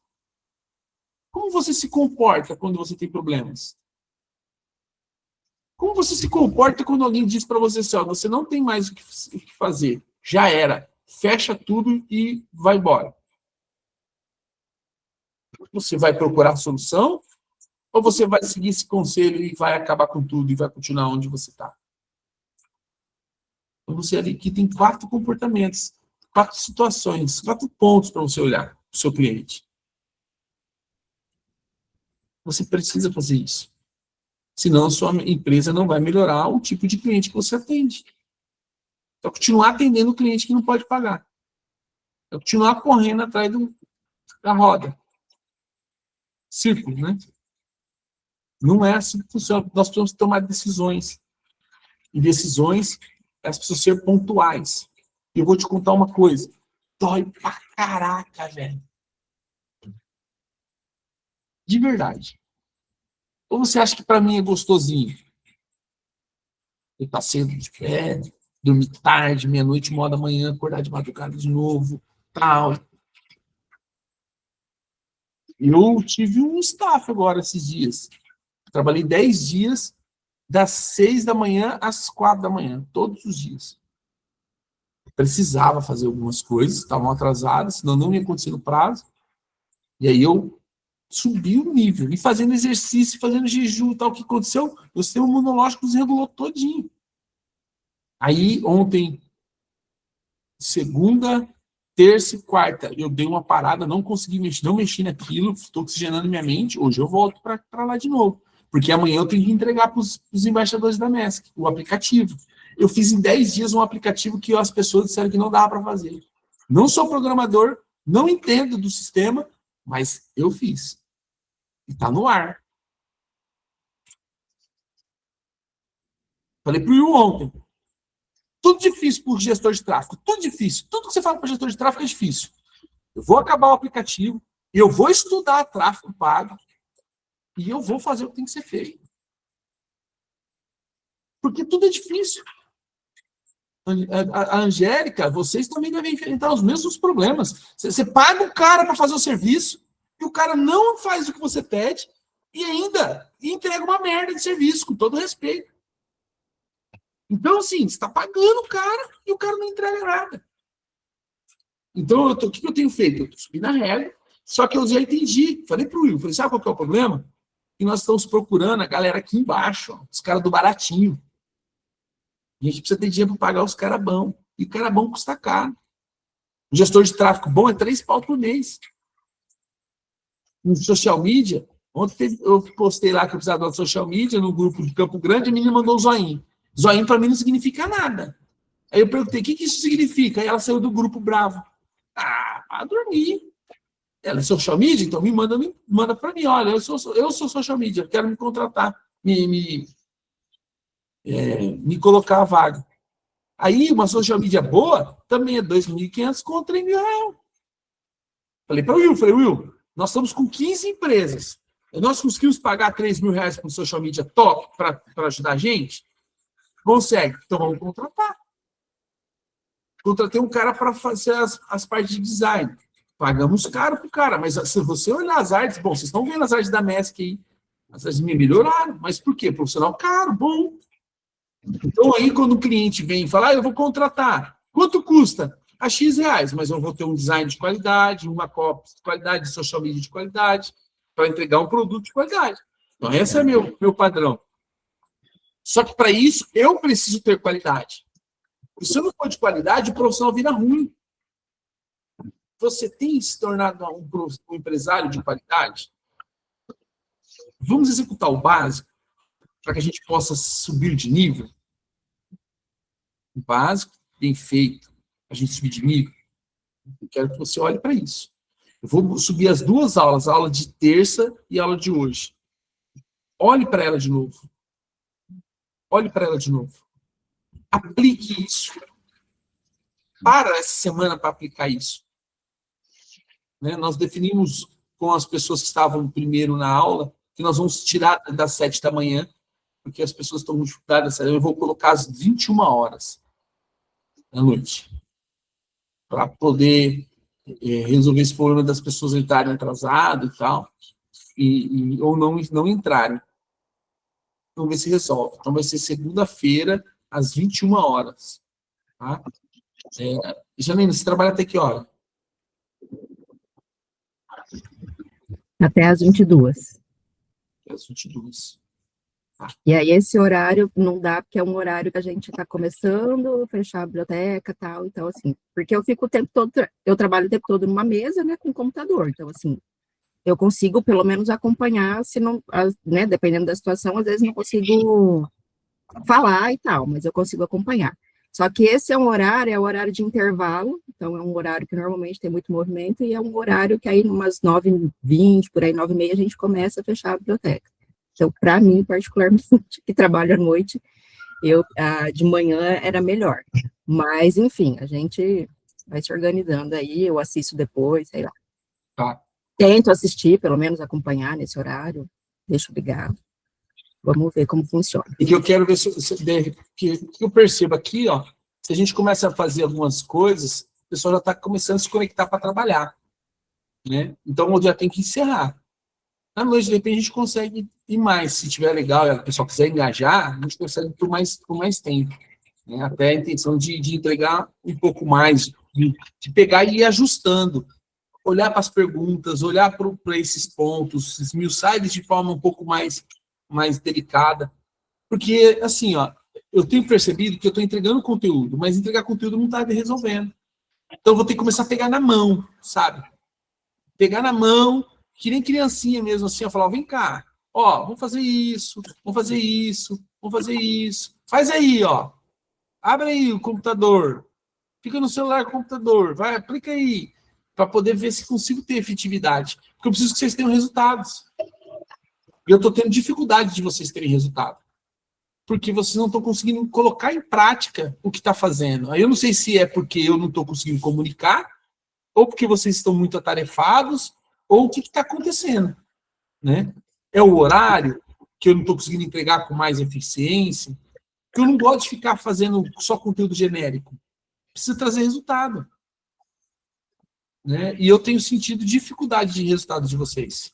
A: Como você se comporta quando você tem problemas? Como você se comporta quando alguém diz para você assim, ó, você não tem mais o que fazer, já era, fecha tudo e vai embora? Você vai procurar a solução ou você vai seguir esse conselho e vai acabar com tudo e vai continuar onde você está? Então você aqui tem 4 comportamentos, 4 situações, 4 pontos para você olhar para o seu cliente. Você precisa fazer isso. Senão a sua empresa não vai melhorar o tipo de cliente que você atende. É continuar atendendo o cliente que não pode pagar. É continuar correndo atrás da roda. Círculo, né? Não é assim que funciona. Nós precisamos tomar decisões. E decisões, elas precisam ser pontuais. E eu vou te contar uma coisa. Dói pra caraca, velho. De verdade. Ou você acha que para mim é gostosinho? Eu tá cedo de pé, dormir tarde, meia-noite, 1h da manhã, acordar de madrugada de novo, tal. Eu tive um staff agora esses dias. Trabalhei 10 dias, das 6 da manhã às 4 da manhã, todos os dias. Precisava fazer algumas coisas, estavam atrasadas, senão não ia acontecer no prazo. E aí eu subi o nível, e fazendo exercício, fazendo jejum e tal. O que aconteceu? O sistema imunológico desregulou todinho. Aí ontem, segunda, terça e quarta, eu dei uma parada, não consegui mexer, não mexi naquilo, estou oxigenando minha mente. Hoje eu volto para lá de novo, porque amanhã eu tenho que entregar para os embaixadores da MESC o aplicativo. Eu fiz em 10 dias um aplicativo que as pessoas disseram que não dava para fazer. Não sou programador, não entendo do sistema, mas eu fiz. E está no ar. Falei para o Will ontem. Tudo difícil para o gestor de tráfego. Tudo difícil. Tudo que você fala para o gestor de tráfego é difícil. Eu vou acabar o aplicativo, eu vou estudar tráfego pago e eu vou fazer o que tem que ser feito. Porque tudo é difícil. A Angélica, vocês também devem enfrentar os mesmos problemas. Você paga o cara para fazer o serviço e o cara não faz o que você pede e ainda entrega uma merda de serviço, com todo respeito. Então, assim, você está pagando o cara e o cara não entrega nada. Então, o que eu tenho feito? Eu subi na regra, só que eu já entendi. Falei para o Will, sabe qual que é o problema? E nós estamos procurando a galera aqui embaixo, ó, os caras do baratinho. A gente precisa ter dinheiro para pagar os caras bons. E o cara bom custa caro. O gestor de tráfego bom é 3 pau por mês. No social media, ontem eu postei lá que eu precisava de social media no grupo de Campo Grande, a menina mandou um zoinho. Zoinho para mim não significa nada. Aí eu perguntei, o que isso significa? Aí ela saiu do grupo bravo. Para dormir. Ela é social media, então me manda para mim. Olha, eu sou social media, quero me contratar, me colocar a vaga. Aí, uma social media boa também é 2.500 contra 3 mil reais. Falei para o Will, nós estamos com 15 empresas. Nós conseguimos pagar 3 mil reais para um social media top para ajudar a gente? Consegue. Então vamos contratar. Contratei um cara para fazer as partes de design. Pagamos caro pro cara, mas se você olhar as artes, bom, vocês estão vendo as artes da MESC aí, as artes me melhoraram, mas por quê? Profissional caro, bom. Então aí quando o cliente vem e fala, eu vou contratar, quanto custa? A X reais, mas eu vou ter um design de qualidade, uma copy de qualidade, social media de qualidade, para entregar um produto de qualidade. Então esse é meu padrão. Só que para isso, eu preciso ter qualidade. Porque se eu não for de qualidade, o profissional vira ruim. Você tem se tornado um empresário de qualidade? Vamos executar o básico para que a gente possa subir de nível? O básico, bem feito, a gente subir de nível. Eu quero que você olhe para isso. Eu vou subir as 2 aulas, a aula de terça e a aula de hoje. Olhe para ela de novo. Olhe para ela de novo. Aplique isso. Para essa semana para aplicar isso. Né? Nós definimos com as pessoas que estavam primeiro na aula que nós vamos tirar das 7 da manhã, porque as pessoas estão com dificuldade. Eu vou colocar às 21 horas da noite, para poder resolver esse problema das pessoas entrarem atrasado e tal, ou não entrarem. Vamos ver se resolve. Então vai ser segunda-feira, às 21 horas. Tá? Janine, você trabalha até que hora?
B: Até às 22.
A: Até às 22.
B: E aí esse horário não dá, porque é um horário que a gente está começando, fechar a biblioteca e tal, então assim, porque eu fico o tempo todo, eu trabalho o tempo todo numa mesa, né, com computador, então assim, eu consigo pelo menos acompanhar, se não, né, dependendo da situação, às vezes não consigo falar e tal, mas eu consigo acompanhar. Só que esse é o horário de intervalo, então é um horário que normalmente tem muito movimento, e é um horário que aí umas 9h20, por aí 9h30, a gente começa a fechar a biblioteca. Então, para mim, particularmente, que trabalho à noite, de manhã era melhor. Mas, enfim, a gente vai se organizando aí, eu assisto depois, sei lá.
A: Tá.
B: Tento assistir, pelo menos acompanhar nesse horário, deixo ligado. Vamos ver como funciona.
A: E que eu quero ver que eu percebo aqui, ó, se a gente começa a fazer algumas coisas, o pessoal já está começando a se conectar para trabalhar, né? Então, eu já tenho que encerrar. À noite, de repente, a gente consegue ir mais. Se tiver legal e o pessoal quiser engajar, a gente consegue por mais tempo. Né? Até a intenção de entregar um pouco mais, de pegar e ir ajustando. Olhar para as perguntas, olhar para esses pontos, esmiuçar eles de forma um pouco mais delicada. Porque, assim, ó, eu tenho percebido que eu estou entregando conteúdo, mas entregar conteúdo não está resolvendo. Então, eu vou ter que começar a pegar na mão, sabe? Pegar na mão, que nem criancinha mesmo, assim, eu falar, vem cá, ó, vamos fazer isso, vamos fazer isso, vamos fazer isso. Faz aí, ó. Abre aí o computador. Fica no celular com o computador. Vai, aplica aí. Para poder ver se consigo ter efetividade. Porque eu preciso que vocês tenham resultados. E eu estou tendo dificuldade de vocês terem resultado. Porque vocês não estão conseguindo colocar em prática o que está fazendo. Aí eu não sei se é porque eu não estou conseguindo comunicar, ou porque vocês estão muito atarefados, ou o que está acontecendo. Né? É o horário que eu não estou conseguindo entregar com mais eficiência, que eu não gosto de ficar fazendo só conteúdo genérico. Precisa trazer resultado. Né? E eu tenho sentido dificuldade de resultado de vocês.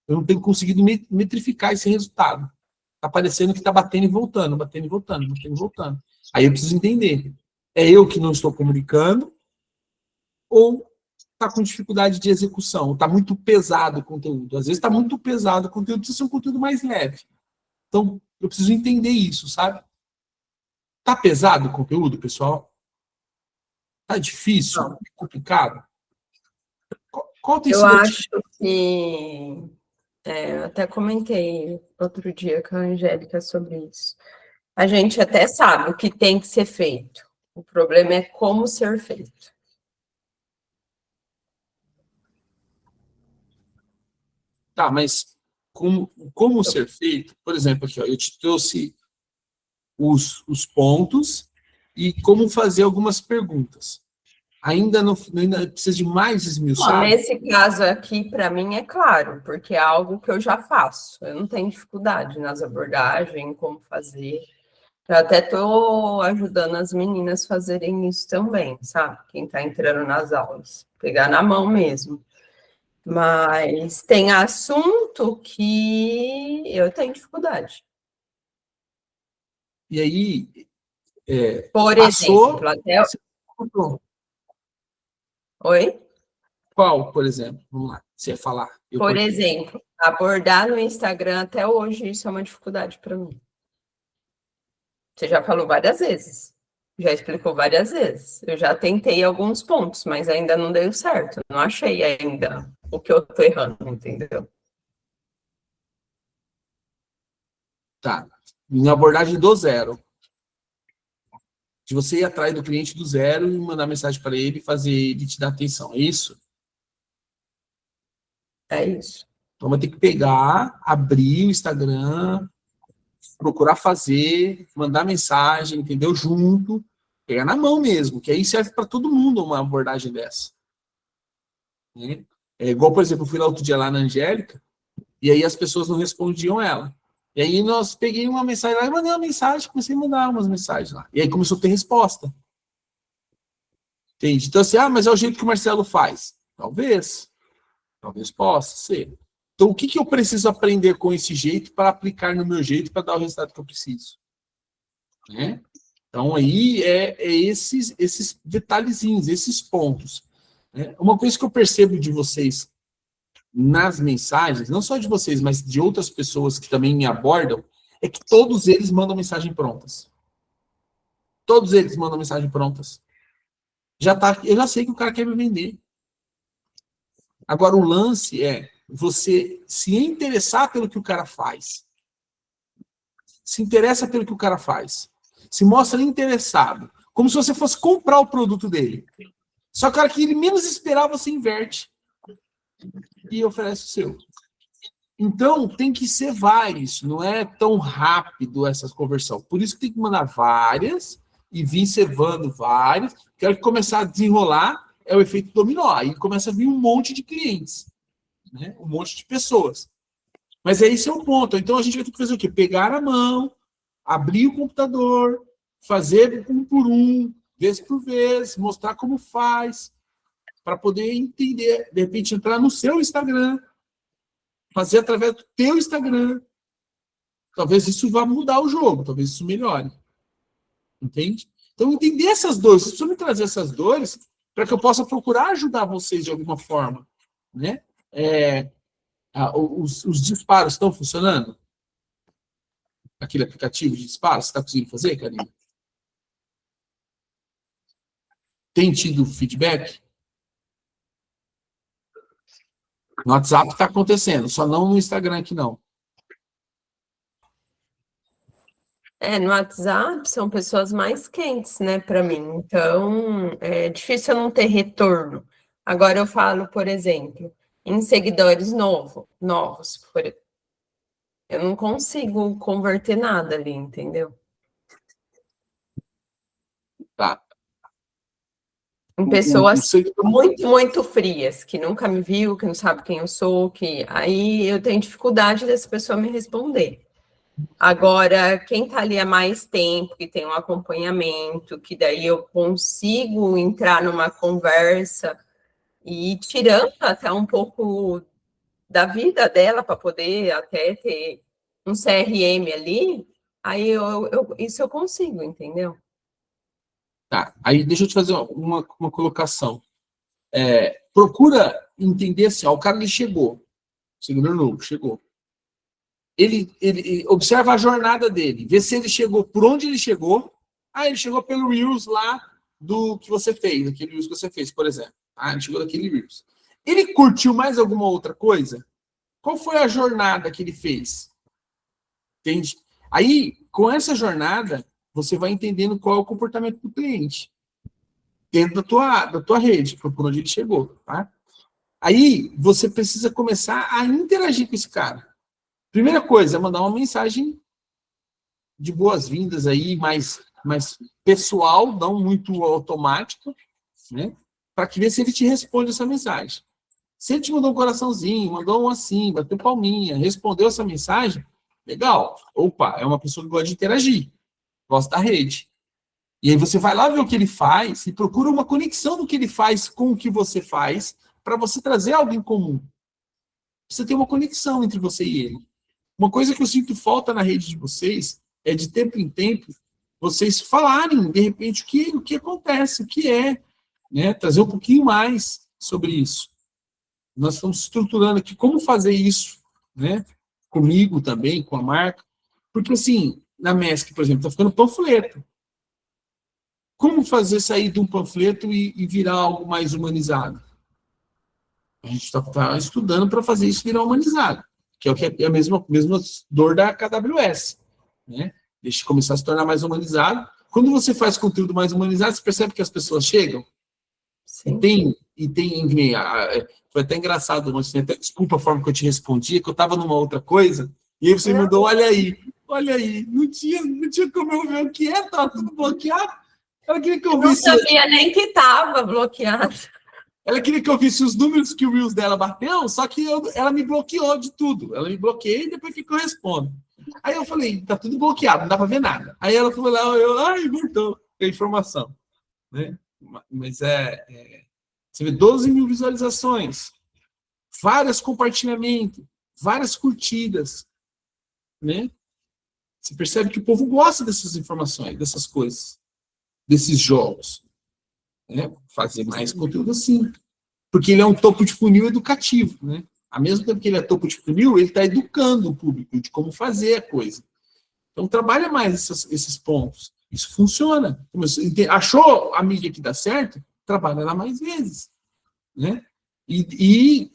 A: Eu não tenho conseguido metrificar esse resultado. Está parecendo que está batendo e voltando, batendo e voltando, batendo e voltando. Aí eu preciso entender. É eu que não estou comunicando ou está com dificuldade de execução? Está muito pesado o conteúdo. Às vezes está muito pesado o conteúdo, precisa ser um conteúdo mais leve. Então, eu preciso entender isso, sabe? Está pesado o conteúdo, pessoal? Está difícil?
C: Não.
A: Complicado? Qual tem
C: Eu
A: sido
C: acho que eu até comentei outro dia com a Angélica sobre isso. A gente até sabe o que tem que ser feito. O problema é como ser feito.
A: Tá, mas como ser feito? Por exemplo, aqui, ó, eu te trouxe os pontos e como fazer algumas perguntas. Ainda precisa de mais esmiuçado?
C: Nesse caso aqui, para mim, é claro, porque é algo que eu já faço. Eu não tenho dificuldade nas abordagens, como fazer. Eu até estou ajudando as meninas a fazerem isso também, sabe? Quem está entrando nas aulas. Pegar na mão mesmo. Mas tem assunto que eu tenho dificuldade.
A: E aí,
C: Por
A: passou...
C: exemplo, até... Oi?
A: Qual, por exemplo? Vamos lá, você ia falar.
C: Por exemplo, abordar no Instagram até hoje, isso é uma dificuldade para mim. Você já falou várias vezes. Já explicou várias vezes. Eu já tentei alguns pontos, mas ainda não deu certo. Não achei ainda o que eu tô errando, entendeu?
A: Tá. Em abordagem do zero. De você ir atrás do cliente do zero e mandar mensagem para ele e fazer ele te dar atenção. É isso?
C: É isso.
A: Então, vai ter que pegar, abrir o Instagram, procurar fazer, mandar mensagem, entendeu? Junto, pegar na mão mesmo, que aí serve para todo mundo uma abordagem dessa. Né? É igual, por exemplo, eu fui lá outro dia lá na Angélica, e aí as pessoas não respondiam ela. E aí nós peguei uma mensagem lá e mandei uma mensagem, comecei a mandar umas mensagens lá. E aí começou a ter resposta. Entende? Então assim, mas é o jeito que o Marcelo faz. Talvez possa ser. Então o que eu preciso aprender com esse jeito para aplicar no meu jeito para dar o resultado que eu preciso? Né? Então aí esses detalhezinhos, esses pontos. Né? Uma coisa que eu percebo de vocês nas mensagens, não só de vocês, mas de outras pessoas que também me abordam, é que todos eles mandam mensagem prontas. Todos eles mandam mensagem prontas. Eu já sei que o cara quer me vender. Agora, o lance é você se interessar pelo que o cara faz. Se interessa pelo que o cara faz. Se mostra interessado. Como se você fosse comprar o produto dele. Só que o cara que ele menos esperava, você inverte. E oferece o seu. Então, tem que ser vários. Não é tão rápido essa conversão. Por isso que tem que mandar várias e vir cevando várias. Quero que começar a desenrolar é o efeito dominó. Aí começa a vir um monte de clientes. Né? Um monte de pessoas. Mas esse é o ponto. Então, a gente vai ter que fazer o quê? Pegar a mão, abrir o computador, fazer um por um, vez por vez, mostrar como faz, para poder entender, de repente, entrar no seu Instagram, fazer através do teu Instagram. Talvez isso vá mudar o jogo, talvez isso melhore. Entende? Então, entender essas dores, vocês precisam me trazer essas dores para que eu possa procurar ajudar vocês de alguma forma. Né? Os disparos estão funcionando? Aquele aplicativo de disparos, você está conseguindo fazer, Karina? Tem tido feedback? No WhatsApp está acontecendo, só não no Instagram aqui não.
C: No WhatsApp são pessoas mais quentes, né, para mim. Então, é difícil eu não ter retorno. Agora eu falo, por exemplo, em seguidores novos, eu não consigo converter nada ali, entendeu?
A: Tá.
C: Em pessoas muito, muito frias, que nunca me viu, que não sabe quem eu sou, que aí eu tenho dificuldade dessa pessoa me responder. Agora, quem está ali há mais tempo, que tem um acompanhamento, que daí eu consigo entrar numa conversa e ir tirando até um pouco da vida dela para poder até ter um CRM ali, aí isso eu consigo, entendeu?
A: Tá, aí deixa eu te fazer uma colocação. Procura entender assim, ó, o cara ele chegou, o seguidor novo, chegou. Ele observa a jornada dele, vê se ele chegou por onde ele chegou. Ele chegou pelo Reels lá do que você fez, aquele Reels que você fez, por exemplo. Ele chegou daquele Reels. Ele curtiu mais alguma outra coisa? Qual foi a jornada que ele fez? Entende? Aí, com essa jornada, você vai entendendo qual é o comportamento do cliente dentro da tua rede, por onde ele chegou, tá? Aí, você precisa começar a interagir com esse cara. Primeira coisa é mandar uma mensagem de boas-vindas aí, mais pessoal, não muito automática, né? Para que ver se ele te responde essa mensagem. Se ele te mandou um coraçãozinho, mandou um assim, bateu palminha, respondeu essa mensagem, legal. Opa, é uma pessoa que gosta de interagir, gosta da rede. E aí você vai lá ver o que ele faz e procura uma conexão do que ele faz com o que você faz para você trazer algo em comum. Você tem uma conexão entre você e ele. Uma coisa que eu sinto falta na rede de vocês é de tempo em tempo vocês falarem, de repente, o que acontece, o que é, né? Trazer um pouquinho mais sobre isso. Nós estamos estruturando aqui como fazer isso, né? Comigo também, com a marca. Porque, assim, na MESC, por exemplo, está ficando panfleto. Como fazer sair de um panfleto e virar algo mais humanizado? A gente está estudando para fazer isso virar humanizado, que é a mesma dor da KWS, né? Deixa começar a se tornar mais humanizado. Quando você faz conteúdo mais humanizado, você percebe que as pessoas chegam. Sim. Foi até engraçado, mas até, desculpa a forma que eu te respondi, que eu estava numa outra coisa, e aí você mandou, olha aí, não tinha como eu ver o que é, estava tudo bloqueado. Ela queria que eu visse.
C: Não sabia nem que estava bloqueado.
A: Ela queria que eu visse os números que o Reels dela bateu, só que ela me bloqueou de tudo. Ela me bloqueia e depois que eu respondo. Aí eu falei, tá tudo bloqueado, não dá para ver nada. Aí ela falou lá, voltou a informação. Né? Mas você vê 12 mil visualizações, vários compartilhamentos, várias curtidas. Né? Você percebe que o povo gosta dessas informações, dessas coisas, desses jogos. Né? Fazer mais conteúdo assim. Porque ele é um topo de funil educativo. Né? Ao mesmo tempo que ele é topo de funil, ele está educando o público de como fazer a coisa. Então, trabalha mais esses pontos. Isso funciona. Achou a mídia que dá certo? Trabalha lá mais vezes. Né? E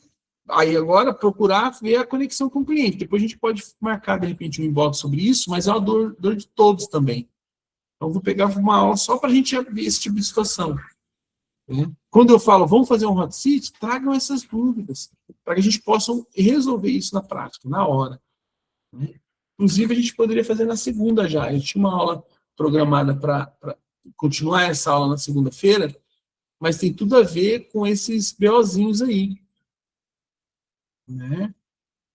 A: aí agora procurar ver a conexão com o cliente. Depois a gente pode marcar, de repente, um inbox sobre isso, mas é uma dor de todos também. Então, vou pegar uma aula só para a gente ver esse tipo de situação. Né? Quando eu falo, vamos fazer um hot seat, tragam essas dúvidas, para que a gente possa resolver isso na prática, na hora. Né? Inclusive, a gente poderia fazer na segunda já. A gente tinha uma aula programada para continuar essa aula na segunda-feira, mas tem tudo a ver com esses BOzinhos aí. Né?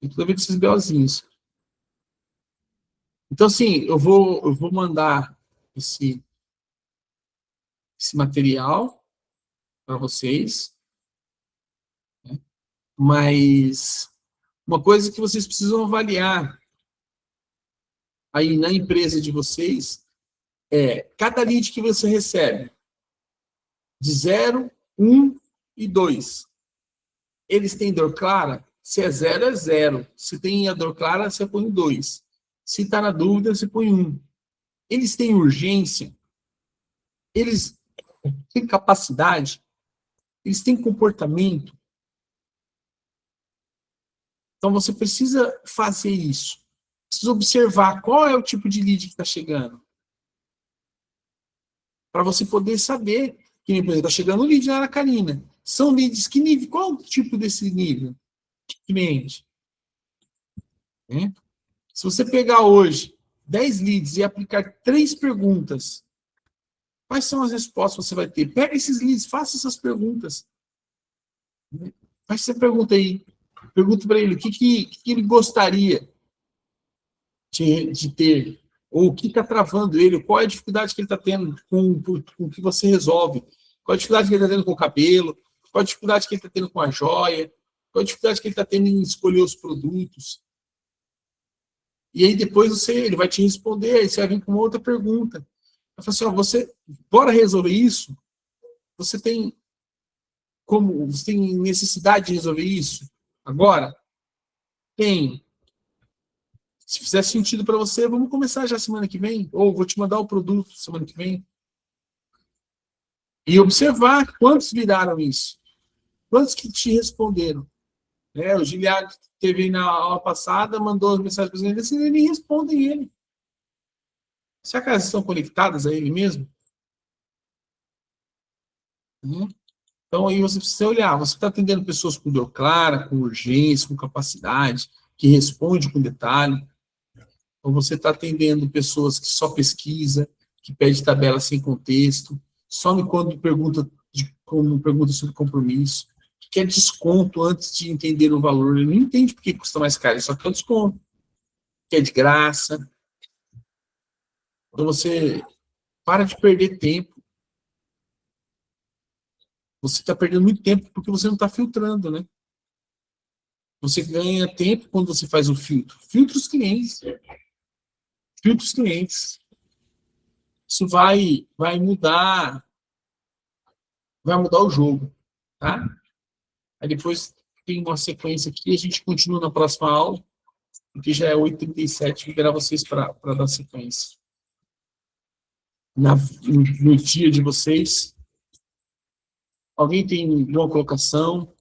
A: Tem tudo a ver com esses BOzinhos. Então, assim, eu vou mandar esse material para vocês, né? Mas uma coisa que vocês precisam avaliar aí na empresa de vocês é cada lead que você recebe, de 0, 1 e 2. Eles têm dor clara? Se é 0, é 0. Se tem a dor clara, você põe 2. Se está na dúvida, você põe 1. Eles têm urgência? Eles têm capacidade? Eles têm comportamento? Então, você precisa fazer isso. Precisa observar qual é o tipo de lead que está chegando. Para você poder saber que, por exemplo, está chegando um lead na Karina. São leads que nível? Qual é o tipo desse nível de cliente? Né? Se você pegar hoje 10 leads e aplicar 3 perguntas, quais são as respostas que você vai ter? Pega esses leads, faça essas perguntas. Faz essa pergunta aí. Pergunta para ele o que ele gostaria de ter, ou o que está travando ele, qual é a dificuldade que ele está tendo com o que você resolve, qual a dificuldade que ele está tendo com o cabelo, qual a dificuldade que ele está tendo com a joia, qual a dificuldade que ele está tendo em escolher os produtos. E aí depois ele vai te responder, aí você vai vir com uma outra pergunta. Vai falar assim, bora resolver isso? Você tem necessidade de resolver isso agora? Tem. Se fizer sentido para você, vamos começar já semana que vem, ou vou te mandar o produto semana que vem. E observar quantos viraram isso. Quantos que te responderam. O Giliard teve na aula passada, mandou as mensagens para eles, e nem respondem ele. Será que elas estão conectadas a ele mesmo? Então, aí você precisa olhar, você está atendendo pessoas com dor clara, com urgência, com capacidade, que responde com detalhe, ou você está atendendo pessoas que só pesquisa, que pede tabela sem contexto, some quando pergunta sobre compromisso, que quer desconto antes de entender o valor, ele não entende por que custa mais caro, ele só quer o desconto, que é de graça. Então você para de perder tempo. Você está perdendo muito tempo porque você não está filtrando, né? Você ganha tempo quando você faz o filtro. Filtra os clientes. Filtra os clientes. Isso vai mudar o jogo, tá? Aí depois tem uma sequência aqui, a gente continua na próxima aula, porque já é 8h37, vou esperar vocês para dar sequência. No dia de vocês. Alguém tem alguma colocação?